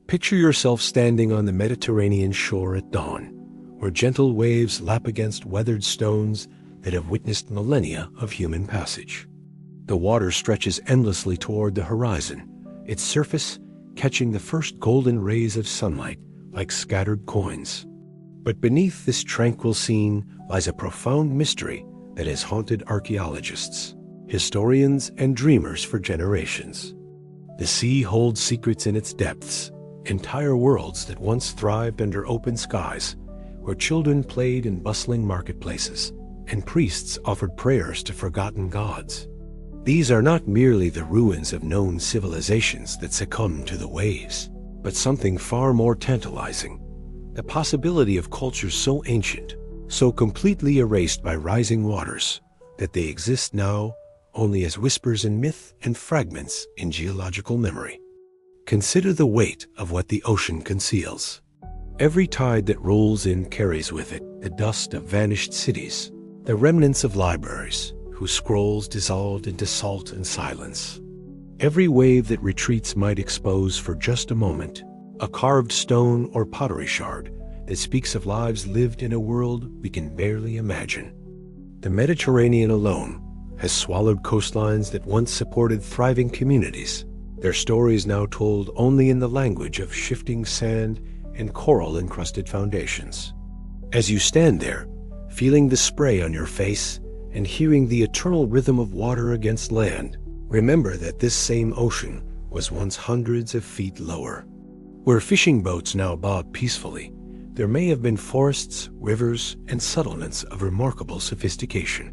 Picture yourself standing on the Mediterranean shore at dawn, where gentle waves lap against weathered stones that have witnessed millennia of human passage. The water stretches endlessly toward the horizon, its surface catching the first golden rays of sunlight like scattered coins. But beneath this tranquil scene lies a profound mystery that has haunted archaeologists, historians, and dreamers for generations. The sea holds secrets in its depths, entire worlds that once thrived under open skies, where children played in bustling marketplaces, and priests offered prayers to forgotten gods. These are not merely the ruins of known civilizations that succumbed to the waves, but something far more tantalizing: the possibility of cultures so ancient, so completely erased by rising waters, that they exist now only as whispers in myth and fragments in geological memory. Consider the weight of what the ocean conceals. Every tide that rolls in carries with it the dust of vanished cities, the remnants of libraries whose scrolls dissolved into salt and silence. Every wave that retreats might expose for just a moment a carved stone or pottery shard that speaks of lives lived in a world we can barely imagine. The Mediterranean alone has swallowed coastlines that once supported thriving communities, their stories now told only in the language of shifting sand and coral-encrusted foundations. As you stand there, feeling the spray on your face and hearing the eternal rhythm of water against land, remember that this same ocean was once hundreds of feet lower. Where fishing boats now bob peacefully, there may have been forests, rivers, and settlements of remarkable sophistication.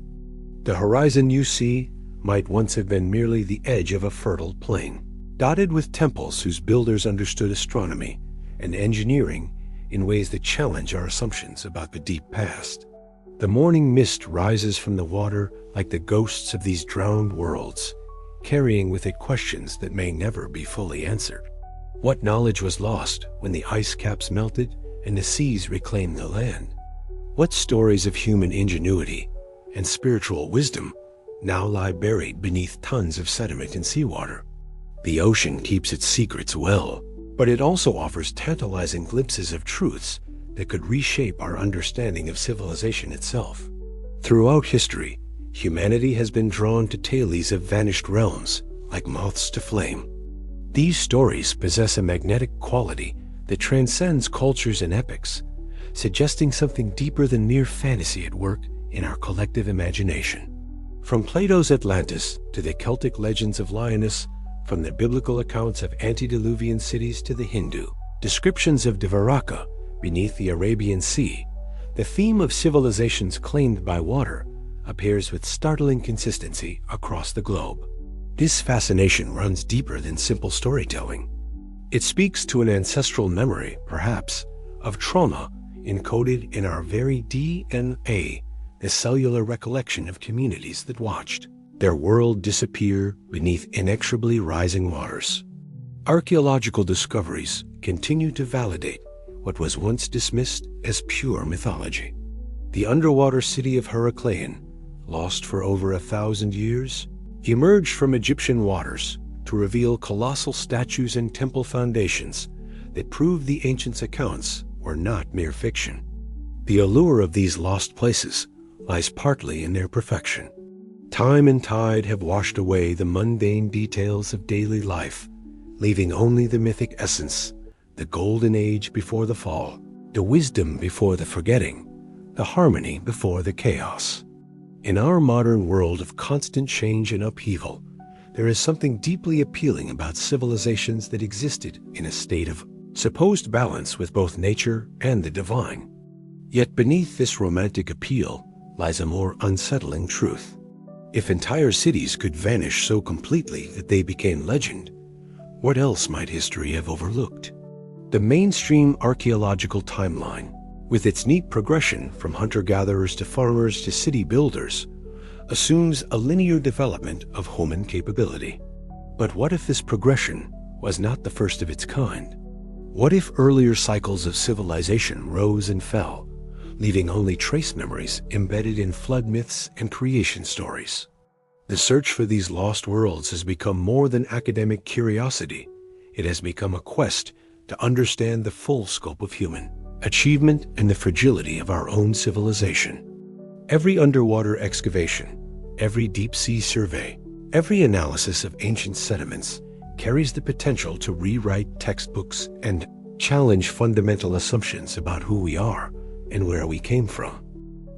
The horizon you see might once have been merely the edge of a fertile plain, dotted with temples whose builders understood astronomy and engineering in ways that challenge our assumptions about the deep past. The morning mist rises from the water like the ghosts of these drowned worlds, carrying with it questions that may never be fully answered. What knowledge was lost when the ice caps melted and the seas reclaimed the land? What stories of human ingenuity and spiritual wisdom now lie buried beneath tons of sediment and seawater? The ocean keeps its secrets well, but it also offers tantalizing glimpses of truths that could reshape our understanding of civilization itself. Throughout history, humanity has been drawn to tales of vanished realms, like moths to flame. These stories possess a magnetic quality that transcends cultures and epochs, suggesting something deeper than mere fantasy at work in our collective imagination. From Plato's Atlantis to the Celtic legends of Lyoness, from the biblical accounts of antediluvian cities to the Hindu descriptions of Dvaraka beneath the Arabian Sea, the theme of civilizations claimed by water appears with startling consistency across the globe. This fascination runs deeper than simple storytelling. It speaks to an ancestral memory, perhaps, of trauma encoded in our very DNA, the cellular recollection of communities that watched their world disappear beneath inexorably rising waters. Archaeological discoveries continue to validate what was once dismissed as pure mythology. The underwater city of Heracleion, lost for over 1,000 years, emerged from Egyptian waters to reveal colossal statues and temple foundations that proved the ancients' accounts were not mere fiction. The allure of these lost places lies partly in their perfection. Time and tide have washed away the mundane details of daily life, leaving only the mythic essence, the golden age before the fall, the wisdom before the forgetting, the harmony before the chaos. In our modern world of constant change and upheaval, there is something deeply appealing about civilizations that existed in a state of supposed balance with both nature and the divine. Yet beneath this romantic appeal lies a more unsettling truth. If entire cities could vanish so completely that they became legend, what else might history have overlooked? The mainstream archaeological timeline, with its neat progression from hunter-gatherers to farmers to city builders, assumes a linear development of human capability. But what if this progression was not the first of its kind? What if earlier cycles of civilization rose and fell, leaving only trace memories embedded in flood myths and creation stories? The search for these lost worlds has become more than academic curiosity. It has become a quest to understand the full scope of human achievement and the fragility of our own civilization. Every underwater excavation, every deep-sea survey, every analysis of ancient sediments carries the potential to rewrite textbooks and challenge fundamental assumptions about who we are and where we came from.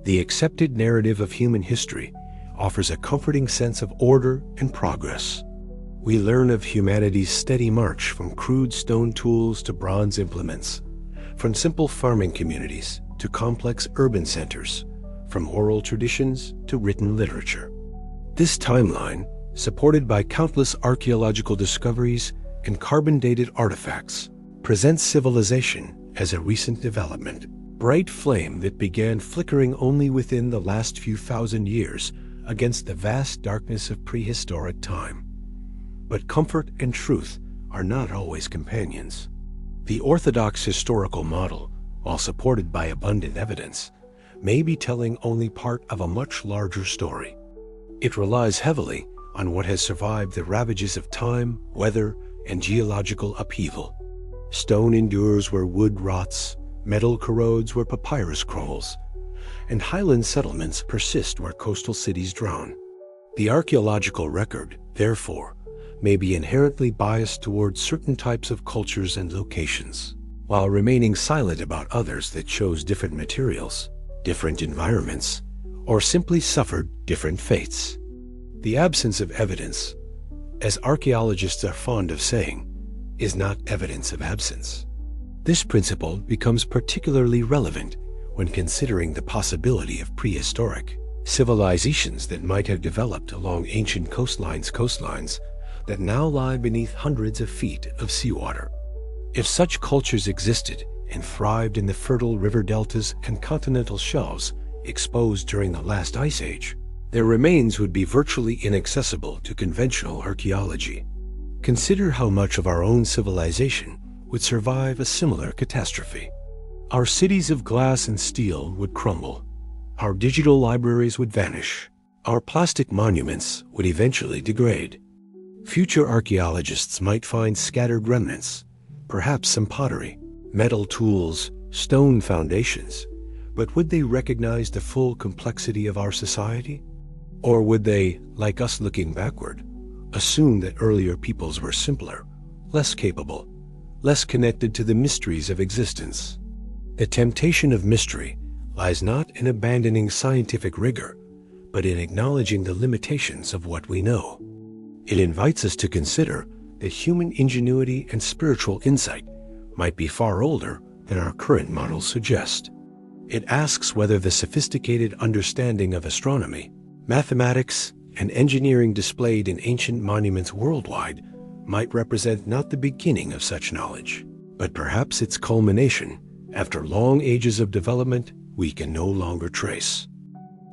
The accepted narrative of human history offers a comforting sense of order and progress. We learn of humanity's steady march from crude stone tools to bronze implements, from simple farming communities to complex urban centers, from oral traditions to written literature. This timeline, supported by countless archaeological discoveries and carbon-dated artifacts, presents civilization as a recent development, bright flame that began flickering only within the last few thousand years against the vast darkness of prehistoric time. But comfort and truth are not always companions. The orthodox historical model, while supported by abundant evidence, may be telling only part of a much larger story. It relies heavily on what has survived the ravages of time, weather, and geological upheaval. Stone endures where wood rots, metal corrodes where papyrus crawls, and highland settlements persist where coastal cities drown. The archaeological record, therefore, may be inherently biased towards certain types of cultures and locations, while remaining silent about others that chose different materials, different environments, or simply suffered different fates. The absence of evidence, as archaeologists are fond of saying, is not evidence of absence. This principle becomes particularly relevant when considering the possibility of prehistoric civilizations that might have developed along ancient coastlines that now lie beneath hundreds of feet of seawater. If such cultures existed and thrived in the fertile river deltas and continental shelves exposed during the last ice age, their remains would be virtually inaccessible to conventional archaeology. Consider how much of our own civilization would survive a similar catastrophe. Our cities of glass and steel would crumble. Our digital libraries would vanish. Our plastic monuments would eventually degrade. Future archaeologists might find scattered remnants, perhaps some pottery, metal tools, stone foundations, but would they recognize the full complexity of our society? Or would they, like us looking backward, assume that earlier peoples were simpler, less capable, less connected to the mysteries of existence? The temptation of mystery lies not in abandoning scientific rigor, but in acknowledging the limitations of what we know. It invites us to consider that human ingenuity and spiritual insight might be far older than our current models suggest. It asks whether the sophisticated understanding of astronomy, mathematics, and engineering displayed in ancient monuments worldwide might represent not the beginning of such knowledge, but perhaps its culmination after long ages of development we can no longer trace.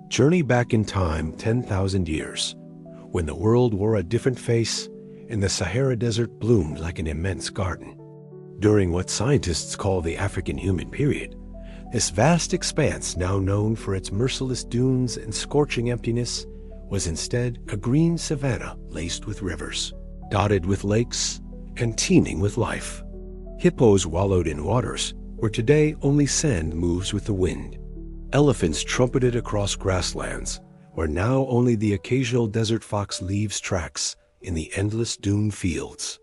Journey back in time 10,000 years, when the world wore a different face and the Sahara Desert bloomed like an immense garden. During what scientists call the African Human Period, this vast expanse, now known for its merciless dunes and scorching emptiness, was instead a green savanna laced with rivers, dotted with lakes, and teeming with life. Hippos wallowed in waters where today only sand moves with the wind. Elephants trumpeted across grasslands where now only the occasional desert fox leaves tracks in the endless dune fields.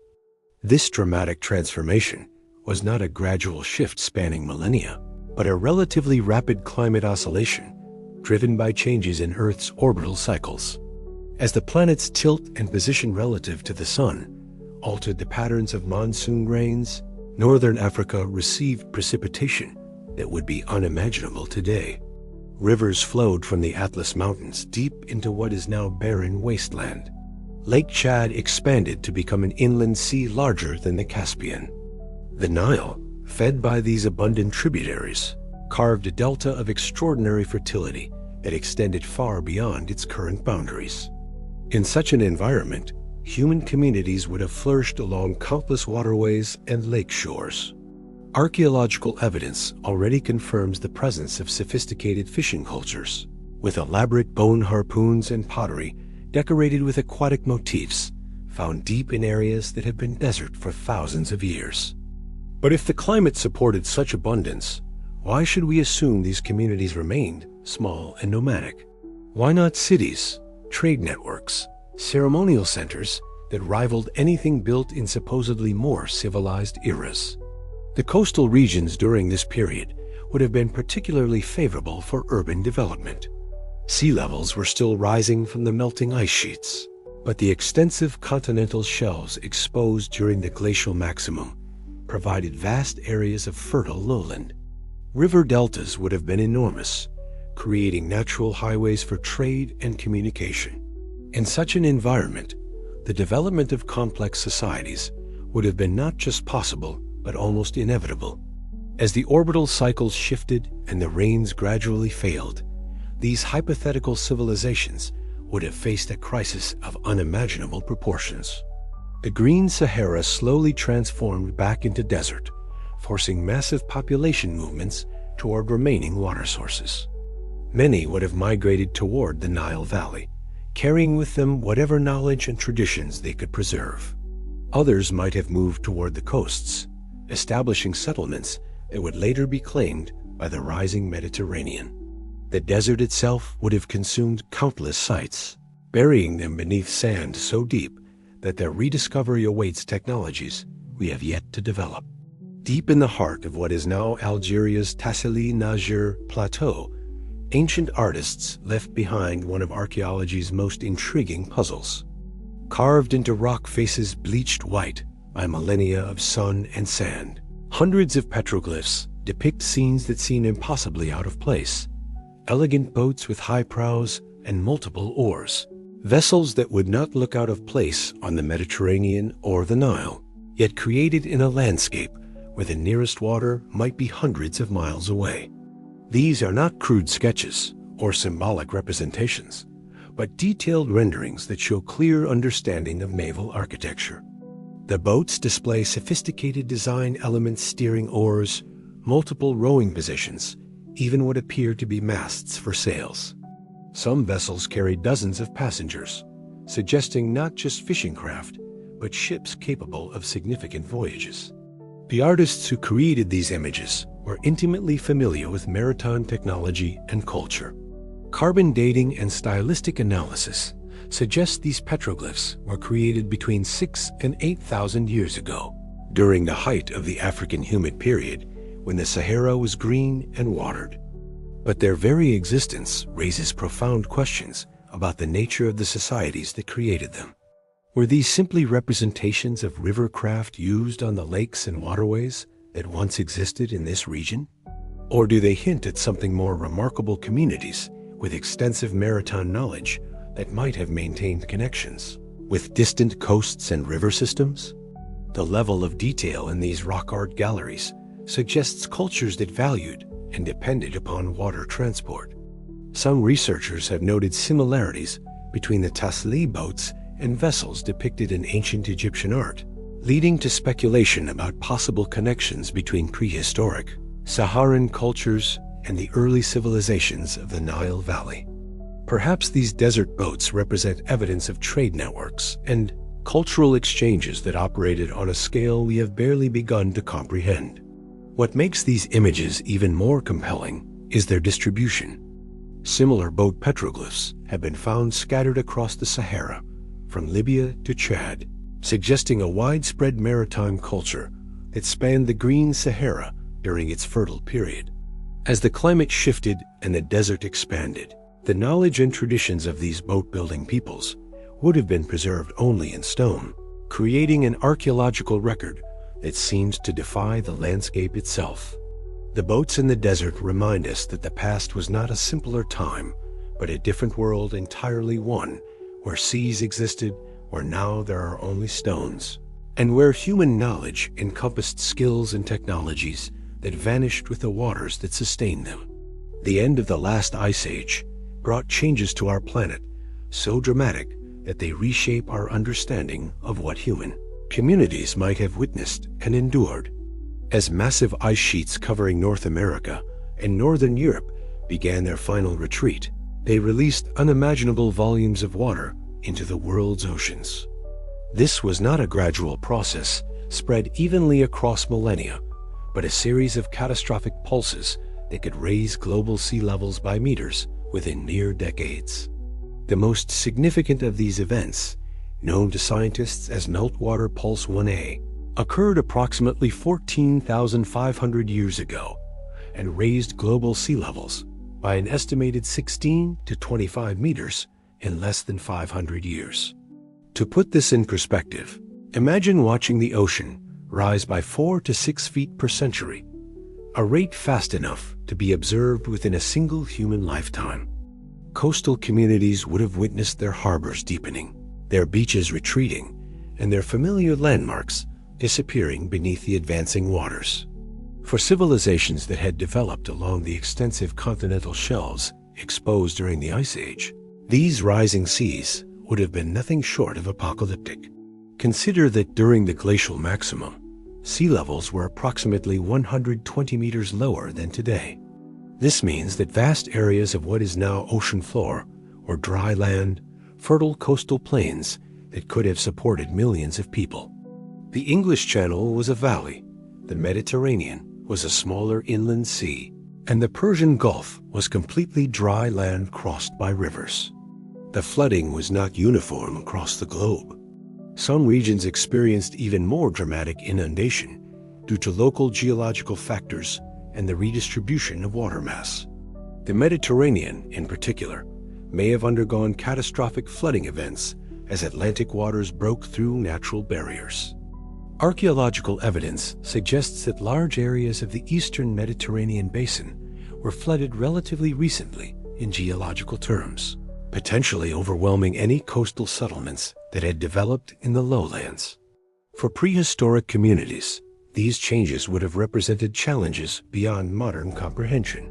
This dramatic transformation was not a gradual shift spanning millennia, but a relatively rapid climate oscillation driven by changes in Earth's orbital cycles. As the planet's tilt and position relative to the sun altered the patterns of monsoon rains, northern Africa received precipitation that would be unimaginable today. Rivers flowed from the Atlas Mountains deep into what is now barren wasteland. Lake Chad expanded to become an inland sea larger than the Caspian. The Nile, fed by these abundant tributaries, carved a delta of extraordinary fertility that extended far beyond its current boundaries. In such an environment, human communities would have flourished along countless waterways and lake shores. Archaeological evidence already confirms the presence of sophisticated fishing cultures, with elaborate bone harpoons and pottery decorated with aquatic motifs found deep in areas that have been desert for thousands of years. But if the climate supported such abundance, why should we assume these communities remained small and nomadic? Why not cities, trade networks, ceremonial centers that rivaled anything built in supposedly more civilized eras? The coastal regions during this period would have been particularly favorable for urban development. Sea levels were still rising from the melting ice sheets, but the extensive continental shelves exposed during the glacial maximum provided vast areas of fertile lowland. River deltas would have been enormous, creating natural highways for trade and communication. In such an environment, the development of complex societies would have been not just possible, but almost inevitable. As the orbital cycles shifted and the rains gradually failed, these hypothetical civilizations would have faced a crisis of unimaginable proportions. The Green Sahara slowly transformed back into desert, forcing massive population movements toward remaining water sources. Many would have migrated toward the Nile Valley, carrying with them whatever knowledge and traditions they could preserve. Others might have moved toward the coasts, establishing settlements that would later be claimed by the rising Mediterranean. The desert itself would have consumed countless sites, burying them beneath sand so deep that their rediscovery awaits technologies we have yet to develop. Deep in the heart of what is now Algeria's Tassili Niger Plateau, ancient artists left behind one of archaeology's most intriguing puzzles. Carved into rock faces bleached white by millennia of sun and sand, hundreds of petroglyphs depict scenes that seem impossibly out of place. Elegant boats with high prows and multiple oars, vessels that would not look out of place on the Mediterranean or the Nile, yet created in a landscape where the nearest water might be hundreds of miles away. These are not crude sketches or symbolic representations, but detailed renderings that show clear understanding of naval architecture. The boats display sophisticated design elements, steering oars, multiple rowing positions, even what appear to be masts for sails. Some vessels carry dozens of passengers, suggesting not just fishing craft, but ships capable of significant voyages. The artists who created these images were intimately familiar with maritime technology and culture. Carbon dating and stylistic analysis suggest these petroglyphs were created between 6,000 and 8,000 years ago, during the height of the African humid period when the Sahara was green and watered. But their very existence raises profound questions about the nature of the societies that created them. Were these simply representations of river craft used on the lakes and waterways that once existed in this region? Or do they hint at something more remarkable: communities with extensive maritime knowledge that might have maintained connections with distant coasts and river systems? The level of detail in these rock art galleries suggests cultures that valued and depended upon water transport. Some researchers have noted similarities between the Tassili boats and vessels depicted in ancient Egyptian art, leading to speculation about possible connections between prehistoric Saharan cultures and the early civilizations of the Nile Valley. Perhaps these desert boats represent evidence of trade networks and cultural exchanges that operated on a scale we have barely begun to comprehend. What makes these images even more compelling is their distribution. Similar boat petroglyphs have been found scattered across the Sahara, from Libya to Chad, suggesting a widespread maritime culture that spanned the Green Sahara during its fertile period. As the climate shifted and the desert expanded, the knowledge and traditions of these boat-building peoples would have been preserved only in stone, creating an archaeological record that seems to defy the landscape itself. The boats in the desert remind us that the past was not a simpler time, but a different world, entirely one where seas existed, where now there are only stones, and where human knowledge encompassed skills and technologies that vanished with the waters that sustained them. The end of the last ice age brought changes to our planet so dramatic that they reshape our understanding of what human communities might have witnessed and endured. As massive ice sheets covering North America and Northern Europe began their final retreat, they released unimaginable volumes of water into the world's oceans. This was not a gradual process spread evenly across millennia, but a series of catastrophic pulses that could raise global sea levels by meters within mere decades. The most significant of these events, known to scientists as Meltwater Pulse 1A, occurred approximately 14,500 years ago and raised global sea levels by an estimated 16 to 25 meters in less than 500 years. To put this in perspective, imagine watching the ocean rise by 4 to 6 feet per century, a rate fast enough to be observed within a single human lifetime. Coastal communities would have witnessed their harbors deepening, their beaches retreating, and their familiar landmarks disappearing beneath the advancing waters. For civilizations that had developed along the extensive continental shelves exposed during the Ice Age, these rising seas would have been nothing short of apocalyptic. Consider that during the glacial maximum, sea levels were approximately 120 meters lower than today. This means that vast areas of what is now ocean floor or dry land, fertile coastal plains that could have supported millions of people. The English Channel was a valley, the Mediterranean was a smaller inland sea, and the Persian Gulf was completely dry land crossed by rivers. The flooding was not uniform across the globe. Some regions experienced even more dramatic inundation due to local geological factors and the redistribution of water mass. The Mediterranean, in particular, may have undergone catastrophic flooding events as Atlantic waters broke through natural barriers. Archaeological evidence suggests that large areas of the eastern Mediterranean basin were flooded relatively recently in geological terms, potentially overwhelming any coastal settlements that had developed in the lowlands. For prehistoric communities, these changes would have represented challenges beyond modern comprehension.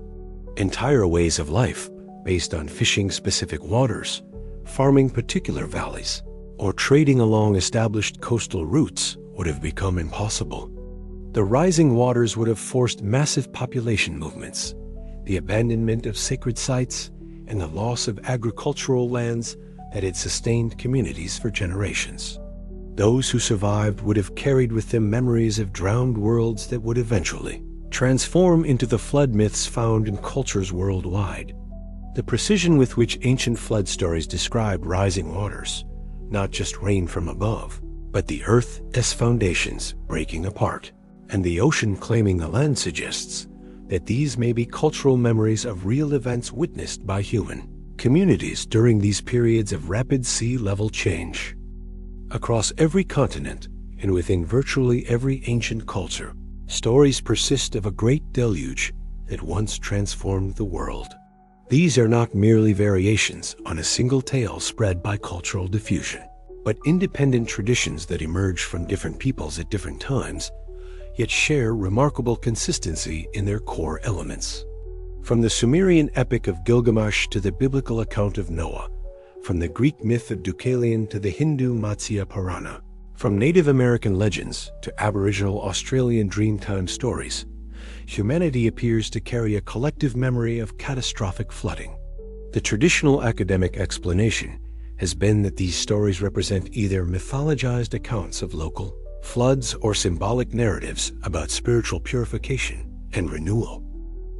Entire ways of life based on fishing specific waters, farming particular valleys, or trading along established coastal routes would have become impossible. The rising waters would have forced massive population movements, the abandonment of sacred sites, and the loss of agricultural lands that had sustained communities for generations. Those who survived would have carried with them memories of drowned worlds that would eventually transform into the flood myths found in cultures worldwide. The precision with which ancient flood stories describe rising waters, not just rain from above, but the earth as foundations breaking apart, and the ocean claiming the land, suggests that these may be cultural memories of real events witnessed by human communities during these periods of rapid sea level change. Across every continent and within virtually every ancient culture, stories persist of a great deluge that once transformed the world. These are not merely variations on a single tale spread by cultural diffusion, but independent traditions that emerge from different peoples at different times, yet share remarkable consistency in their core elements. From the Sumerian epic of Gilgamesh to the biblical account of Noah, from the Greek myth of Deucalion to the Hindu Matsya Purana, from Native American legends to Aboriginal Australian Dreamtime stories, humanity appears to carry a collective memory of catastrophic flooding. The traditional academic explanation has been that these stories represent either mythologized accounts of local floods or symbolic narratives about spiritual purification and renewal.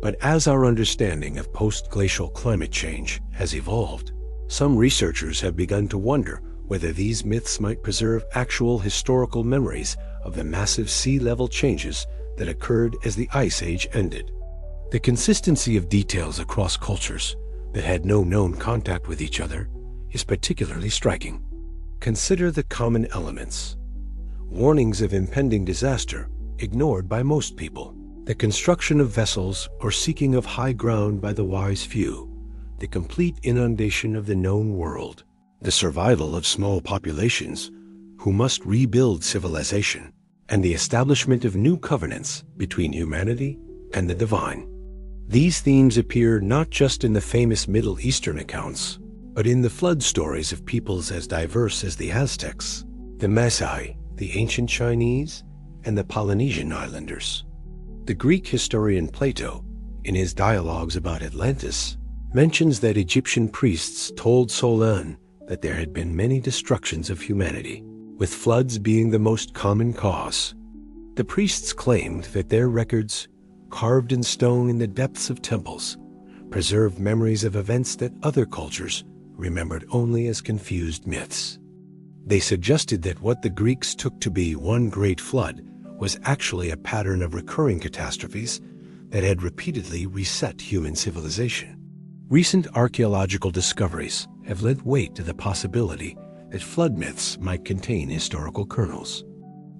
But as our understanding of post-glacial climate change has evolved, some researchers have begun to wonder whether these myths might preserve actual historical memories of the massive sea level changes that occurred as the Ice Age ended. The consistency of details across cultures that had no known contact with each other is particularly striking. Consider the common elements. Warnings of impending disaster ignored by most people, the construction of vessels or seeking of high ground by the wise few, the complete inundation of the known world, the survival of small populations who must rebuild civilization, and the establishment of new covenants between humanity and the divine. These themes appear not just in the famous Middle Eastern accounts, but in the flood stories of peoples as diverse as the Aztecs, the Masai, the ancient Chinese, and the Polynesian islanders. The Greek historian Plato, in his dialogues about Atlantis, mentions that Egyptian priests told Solon that there had been many destructions of humanity, with floods being the most common cause. The priests claimed that their records, carved in stone in the depths of temples, preserved memories of events that other cultures remembered only as confused myths. They suggested that what the Greeks took to be one great flood was actually a pattern of recurring catastrophes that had repeatedly reset human civilization. Recent archaeological discoveries have lent weight to the possibility that flood myths might contain historical kernels.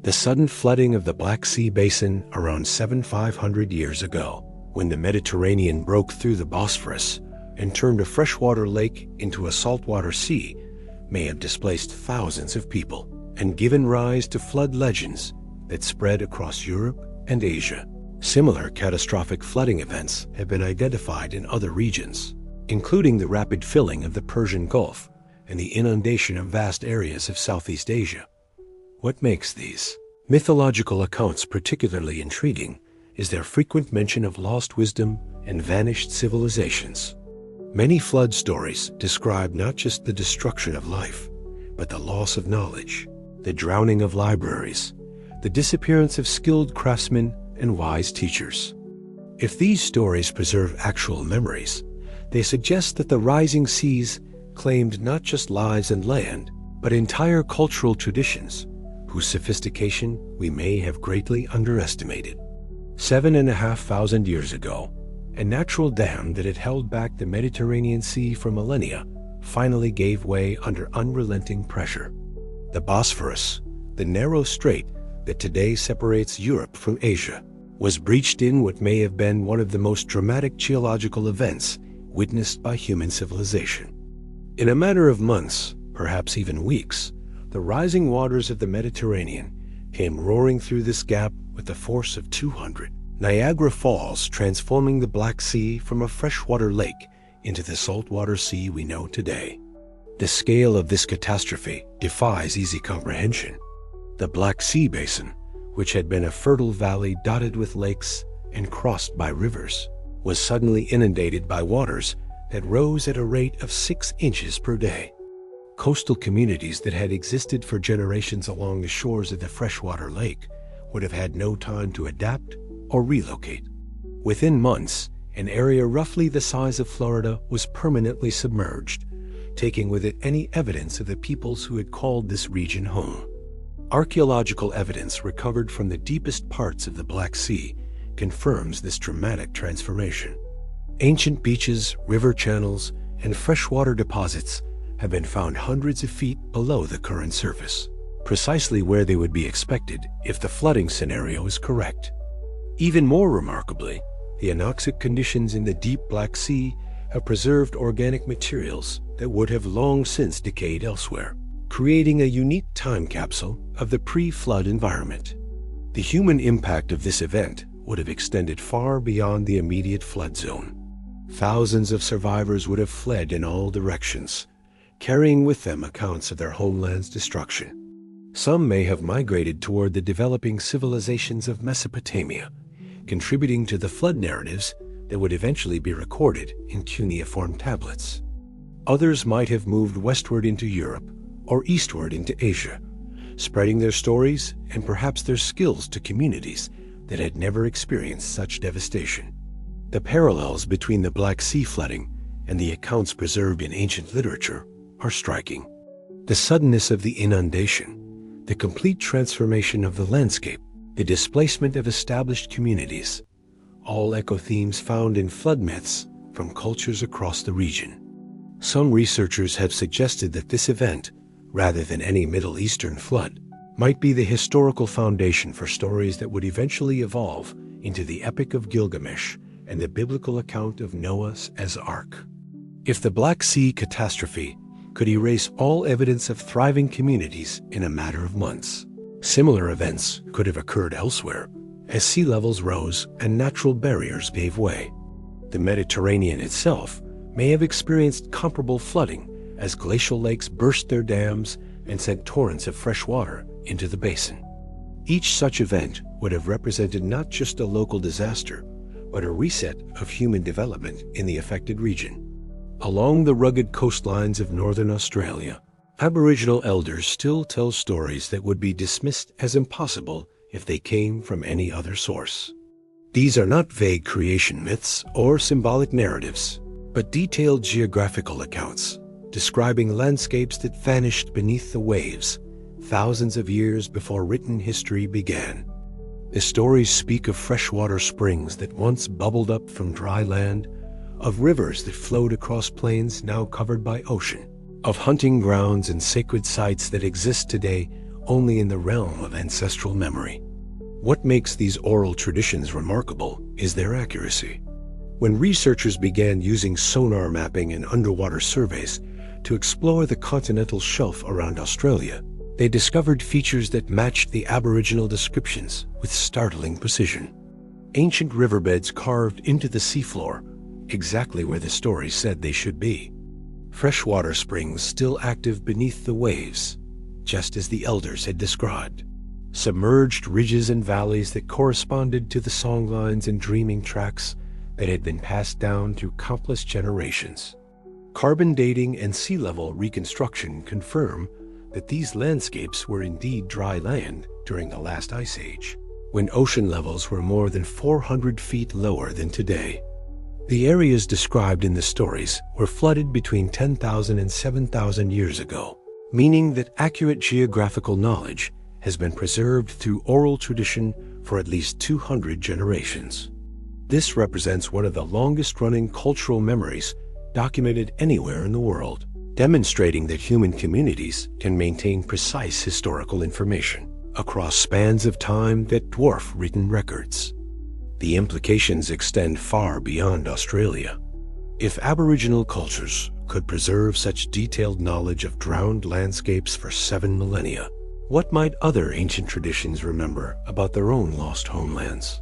The sudden flooding of the Black Sea basin around 7,500 years ago, when the Mediterranean broke through the Bosphorus and turned a freshwater lake into a saltwater sea, may have displaced thousands of people and given rise to flood legends that spread across Europe and Asia. Similar catastrophic flooding events have been identified in other regions, including the rapid filling of the Persian Gulf and the inundation of vast areas of Southeast Asia. What makes these mythological accounts particularly intriguing is their frequent mention of lost wisdom and vanished civilizations. Many flood stories describe not just the destruction of life, but the loss of knowledge, the drowning of libraries, the disappearance of skilled craftsmen and wise teachers. If these stories preserve actual memories, they suggest that the rising seas claimed not just lives and land, but entire cultural traditions whose sophistication we may have greatly underestimated. 7,500 years ago, a natural dam that had held back the Mediterranean Sea for millennia finally gave way under unrelenting pressure. The Bosphorus, the narrow strait that today separates Europe from Asia, was breached in what may have been one of the most dramatic geological events witnessed by human civilization. In a matter of months, perhaps even weeks, the rising waters of the Mediterranean came roaring through this gap with the force of 200. Niagara Falls transforming the Black Sea from a freshwater lake into the saltwater sea we know today. The scale of this catastrophe defies easy comprehension. The Black Sea basin, which had been a fertile valley dotted with lakes and crossed by rivers, was suddenly inundated by waters that rose at a rate of 6 inches per day. Coastal communities that had existed for generations along the shores of the freshwater lake would have had no time to adapt or relocate. Within months, an area roughly the size of Florida was permanently submerged, taking with it any evidence of the peoples who had called this region home. Archaeological evidence recovered from the deepest parts of the Black Sea confirms this dramatic transformation. Ancient beaches, river channels, and freshwater deposits have been found hundreds of feet below the current surface, precisely where they would be expected if the flooding scenario is correct. Even more remarkably, the anoxic conditions in the deep Black Sea have preserved organic materials that would have long since decayed elsewhere, creating a unique time capsule of the pre-flood environment. The human impact of this event would have extended far beyond the immediate flood zone. Thousands of survivors would have fled in all directions, carrying with them accounts of their homeland's destruction. Some may have migrated toward the developing civilizations of Mesopotamia, contributing to the flood narratives that would eventually be recorded in cuneiform tablets. Others might have moved westward into Europe or eastward into Asia, spreading their stories and perhaps their skills to communities that had never experienced such devastation. The parallels between the Black Sea flooding and the accounts preserved in ancient literature are striking. The suddenness of the inundation, the complete transformation of the landscape, the displacement of established communities, all echo themes found in flood myths from cultures across the region. Some researchers have suggested that this event, rather than any Middle Eastern flood, might be the historical foundation for stories that would eventually evolve into the Epic of Gilgamesh and the biblical account of Noah's Ark. If the Black Sea catastrophe could erase all evidence of thriving communities in a matter of months, similar events could have occurred elsewhere as sea levels rose and natural barriers gave way. The Mediterranean itself may have experienced comparable flooding as glacial lakes burst their dams and sent torrents of fresh water into the basin. Each such event would have represented not just a local disaster, but a reset of human development in the affected region. Along the rugged coastlines of northern Australia, Aboriginal elders still tell stories that would be dismissed as impossible if they came from any other source. These are not vague creation myths or symbolic narratives, but detailed geographical accounts describing landscapes that vanished beneath the waves thousands of years before written history began. The stories speak of freshwater springs that once bubbled up from dry land, of rivers that flowed across plains now covered by ocean, of hunting grounds and sacred sites that exist today only in the realm of ancestral memory. What makes these oral traditions remarkable is their accuracy. When researchers began using sonar mapping and underwater surveys to explore the continental shelf around Australia, they discovered features that matched the Aboriginal descriptions with startling precision. Ancient riverbeds carved into the seafloor, exactly where the stories said they should be. Freshwater springs still active beneath the waves, just as the elders had described. Submerged ridges and valleys that corresponded to the songlines and dreaming tracks that had been passed down through countless generations. Carbon dating and sea level reconstruction confirm that these landscapes were indeed dry land during the last ice age, when ocean levels were more than 400 feet lower than today. The areas described in the stories were flooded between 10,000 and 7,000 years ago, meaning that accurate geographical knowledge has been preserved through oral tradition for at least 200 generations. This represents one of the longest-running cultural memories documented anywhere in the world, demonstrating that human communities can maintain precise historical information across spans of time that dwarf written records. The implications extend far beyond Australia. If Aboriginal cultures could preserve such detailed knowledge of drowned landscapes for 7 millennia, what might other ancient traditions remember about their own lost homelands?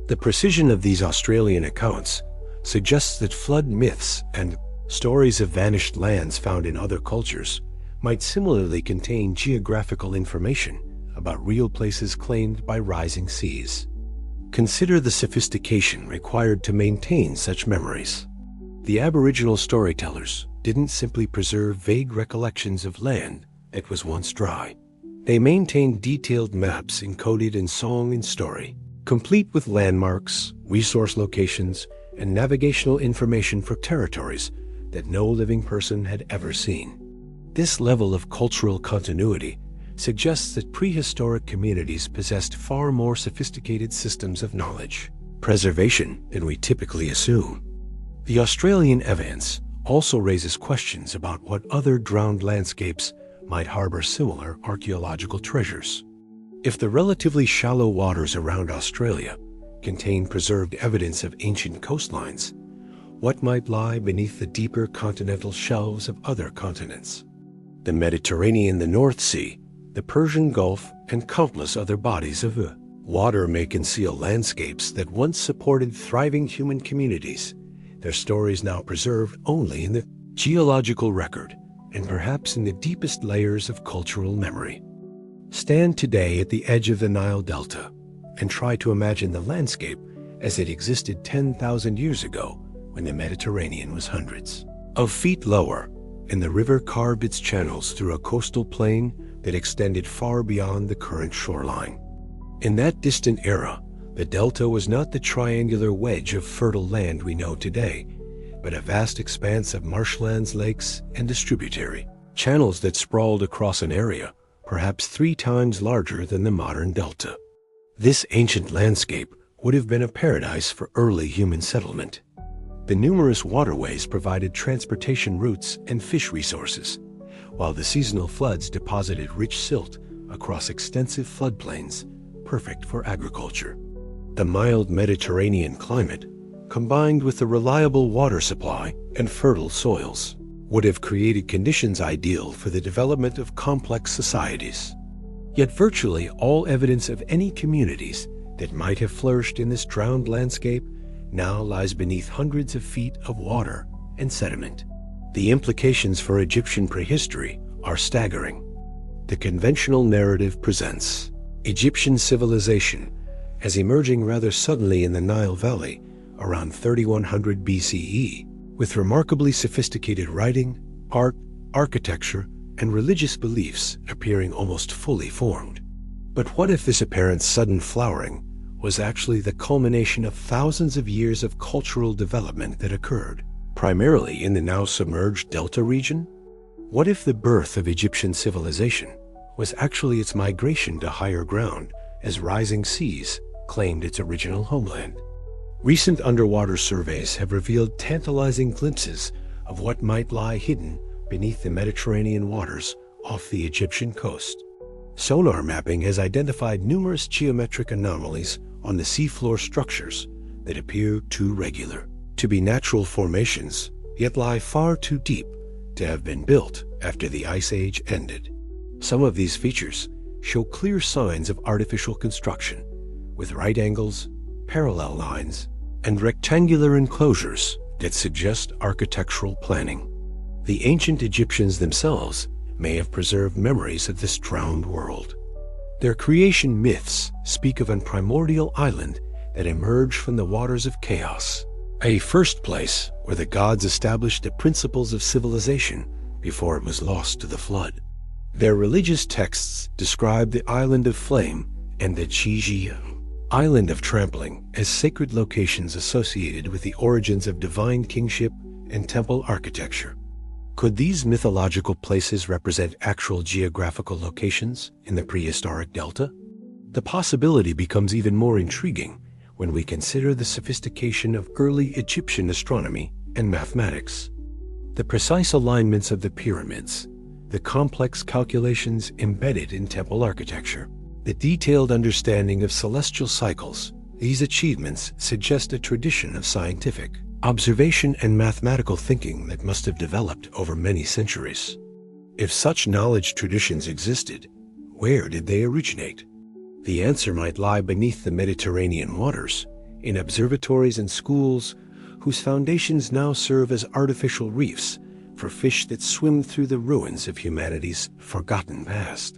The precision of these Australian accounts suggests that flood myths and stories of vanished lands found in other cultures might similarly contain geographical information about real places claimed by rising seas. Consider the sophistication required to maintain such memories. The Aboriginal storytellers didn't simply preserve vague recollections of land that was once dry. They maintained detailed maps encoded in song and story, complete with landmarks, resource locations, and navigational information for territories that no living person had ever seen. This level of cultural continuity suggests that prehistoric communities possessed far more sophisticated systems of knowledge preservation than we typically assume. The Australian evidence also raises questions about what other drowned landscapes might harbor similar archaeological treasures. If the relatively shallow waters around Australia contain preserved evidence of ancient coastlines, what might lie beneath the deeper continental shelves of other continents? The Mediterranean, the North Sea, the Persian Gulf, and countless other bodies of water may conceal landscapes that once supported thriving human communities, their stories now preserved only in the geological record and perhaps in the deepest layers of cultural memory. Stand today at the edge of the Nile Delta and try to imagine the landscape as it existed 10,000 years ago when the Mediterranean was hundreds of feet lower, and the river carved its channels through a coastal plain that extended far beyond the current shoreline. In that distant era, the delta was not the triangular wedge of fertile land we know today, but a vast expanse of marshlands, lakes, and distributary channels that sprawled across an area perhaps 3 times larger than the modern delta. This ancient landscape would have been a paradise for early human settlement. The numerous waterways provided transportation routes and fish resources, while the seasonal floods deposited rich silt across extensive floodplains, perfect for agriculture. The mild Mediterranean climate, combined with the reliable water supply and fertile soils, would have created conditions ideal for the development of complex societies. Yet virtually all evidence of any communities that might have flourished in this drowned landscape now lies beneath hundreds of feet of water and sediment. The implications for Egyptian prehistory are staggering. The conventional narrative presents Egyptian civilization as emerging rather suddenly in the Nile Valley around 3100 BCE, with remarkably sophisticated writing, art, architecture, and religious beliefs appearing almost fully formed. But what if this apparent sudden flowering was actually the culmination of thousands of years of cultural development that occurred, primarily in the now submerged Delta region? What if the birth of Egyptian civilization was actually its migration to higher ground as rising seas claimed its original homeland? Recent underwater surveys have revealed tantalizing glimpses of what might lie hidden beneath the Mediterranean waters off the Egyptian coast. Sonar mapping has identified numerous geometric anomalies on the seafloor structures that appear too regular to be natural formations, yet lie far too deep to have been built after the Ice Age ended. Some of these features show clear signs of artificial construction, with right angles, parallel lines, and rectangular enclosures that suggest architectural planning. The ancient Egyptians themselves may have preserved memories of this drowned world. Their creation myths speak of a primordial island that emerged from the waters of chaos, a first place where the gods established the principles of civilization before it was lost to the flood. Their religious texts describe the island of flame and the Chiji island of trampling as sacred locations associated with the origins of divine kingship and temple architecture. Could these mythological places represent actual geographical locations in the prehistoric delta? The possibility becomes even more intriguing when we consider the sophistication of early Egyptian astronomy and mathematics. The precise alignments of the pyramids, the complex calculations embedded in temple architecture, the detailed understanding of celestial cycles, these achievements suggest a tradition of scientific observation and mathematical thinking that must have developed over many centuries. If such knowledge traditions existed, where did they originate? The answer might lie beneath the Mediterranean waters, in observatories and schools whose foundations now serve as artificial reefs for fish that swim through the ruins of humanity's forgotten past.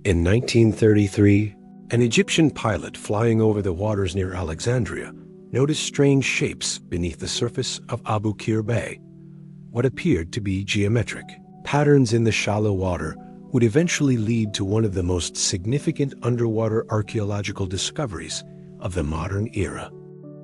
In 1933, an Egyptian pilot flying over the waters near Alexandria noticed strange shapes beneath the surface of Abu Qir Bay. What appeared to be geometric patterns in the shallow water would eventually lead to one of the most significant underwater archaeological discoveries of the modern era.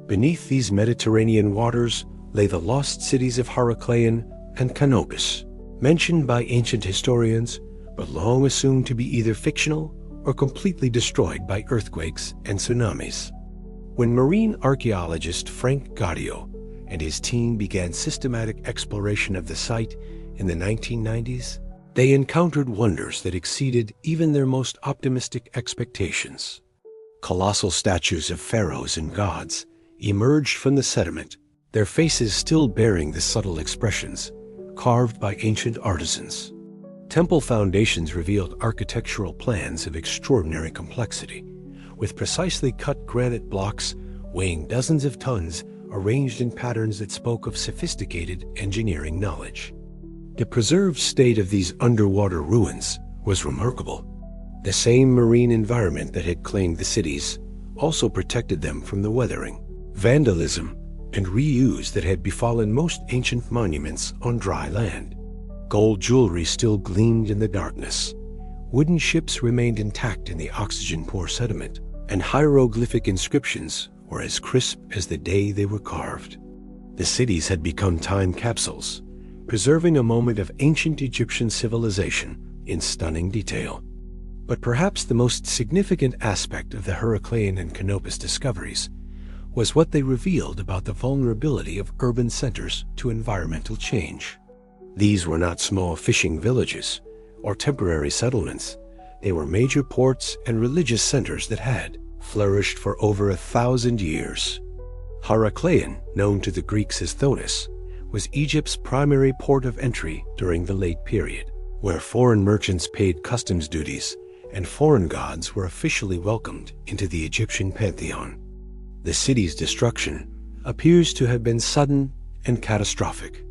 Beneath these Mediterranean waters lay the lost cities of Heracleion and Canopus, mentioned by ancient historians, but long assumed to be either fictional or completely destroyed by earthquakes and tsunamis. When marine archaeologist Frank Gaudio and his team began systematic exploration of the site in the 1990s, they encountered wonders that exceeded even their most optimistic expectations. Colossal statues of pharaohs and gods emerged from the sediment, their faces still bearing the subtle expressions carved by ancient artisans. Temple foundations revealed architectural plans of extraordinary complexity, with precisely cut granite blocks weighing dozens of tons arranged in patterns that spoke of sophisticated engineering knowledge. The preserved state of these underwater ruins was remarkable. The same marine environment that had claimed the cities also protected them from the weathering, vandalism, and reuse that had befallen most ancient monuments on dry land. Gold jewelry still gleamed in the darkness. Wooden ships remained intact in the oxygen-poor sediment, and hieroglyphic inscriptions were as crisp as the day they were carved. The cities had become time capsules, preserving a moment of ancient Egyptian civilization in stunning detail. But perhaps the most significant aspect of the Heracleion and Canopus discoveries was what they revealed about the vulnerability of urban centers to environmental change. These were not small fishing villages or temporary settlements. They were major ports and religious centers that had flourished for over 1,000 years. Heracleion, known to the Greeks as Thonis, was Egypt's primary port of entry during the late period, where foreign merchants paid customs duties and foreign gods were officially welcomed into the Egyptian pantheon. The city's destruction appears to have been sudden and catastrophic.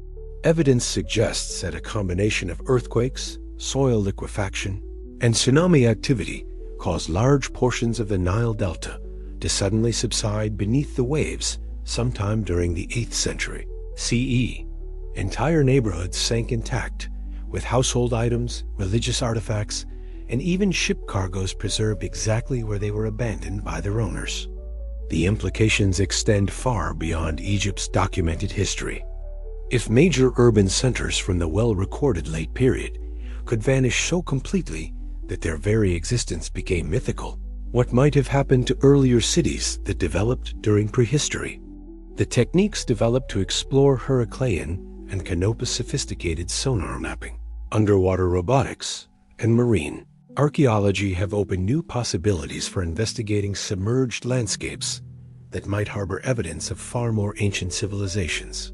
Evidence suggests that a combination of earthquakes, soil liquefaction, and tsunami activity caused large portions of the Nile Delta to suddenly subside beneath the waves sometime during the 8th century CE. Entire neighborhoods sank intact, with household items, religious artifacts, and even ship cargoes preserved exactly where they were abandoned by their owners. The implications extend far beyond Egypt's documented history. If major urban centers from the well-recorded late period could vanish so completely that their very existence became mythical, what might have happened to earlier cities that developed during prehistory? The techniques developed to explore Heraclean and Canopus sophisticated sonar mapping, underwater robotics, and marine archaeology have opened new possibilities for investigating submerged landscapes that might harbor evidence of far more ancient civilizations.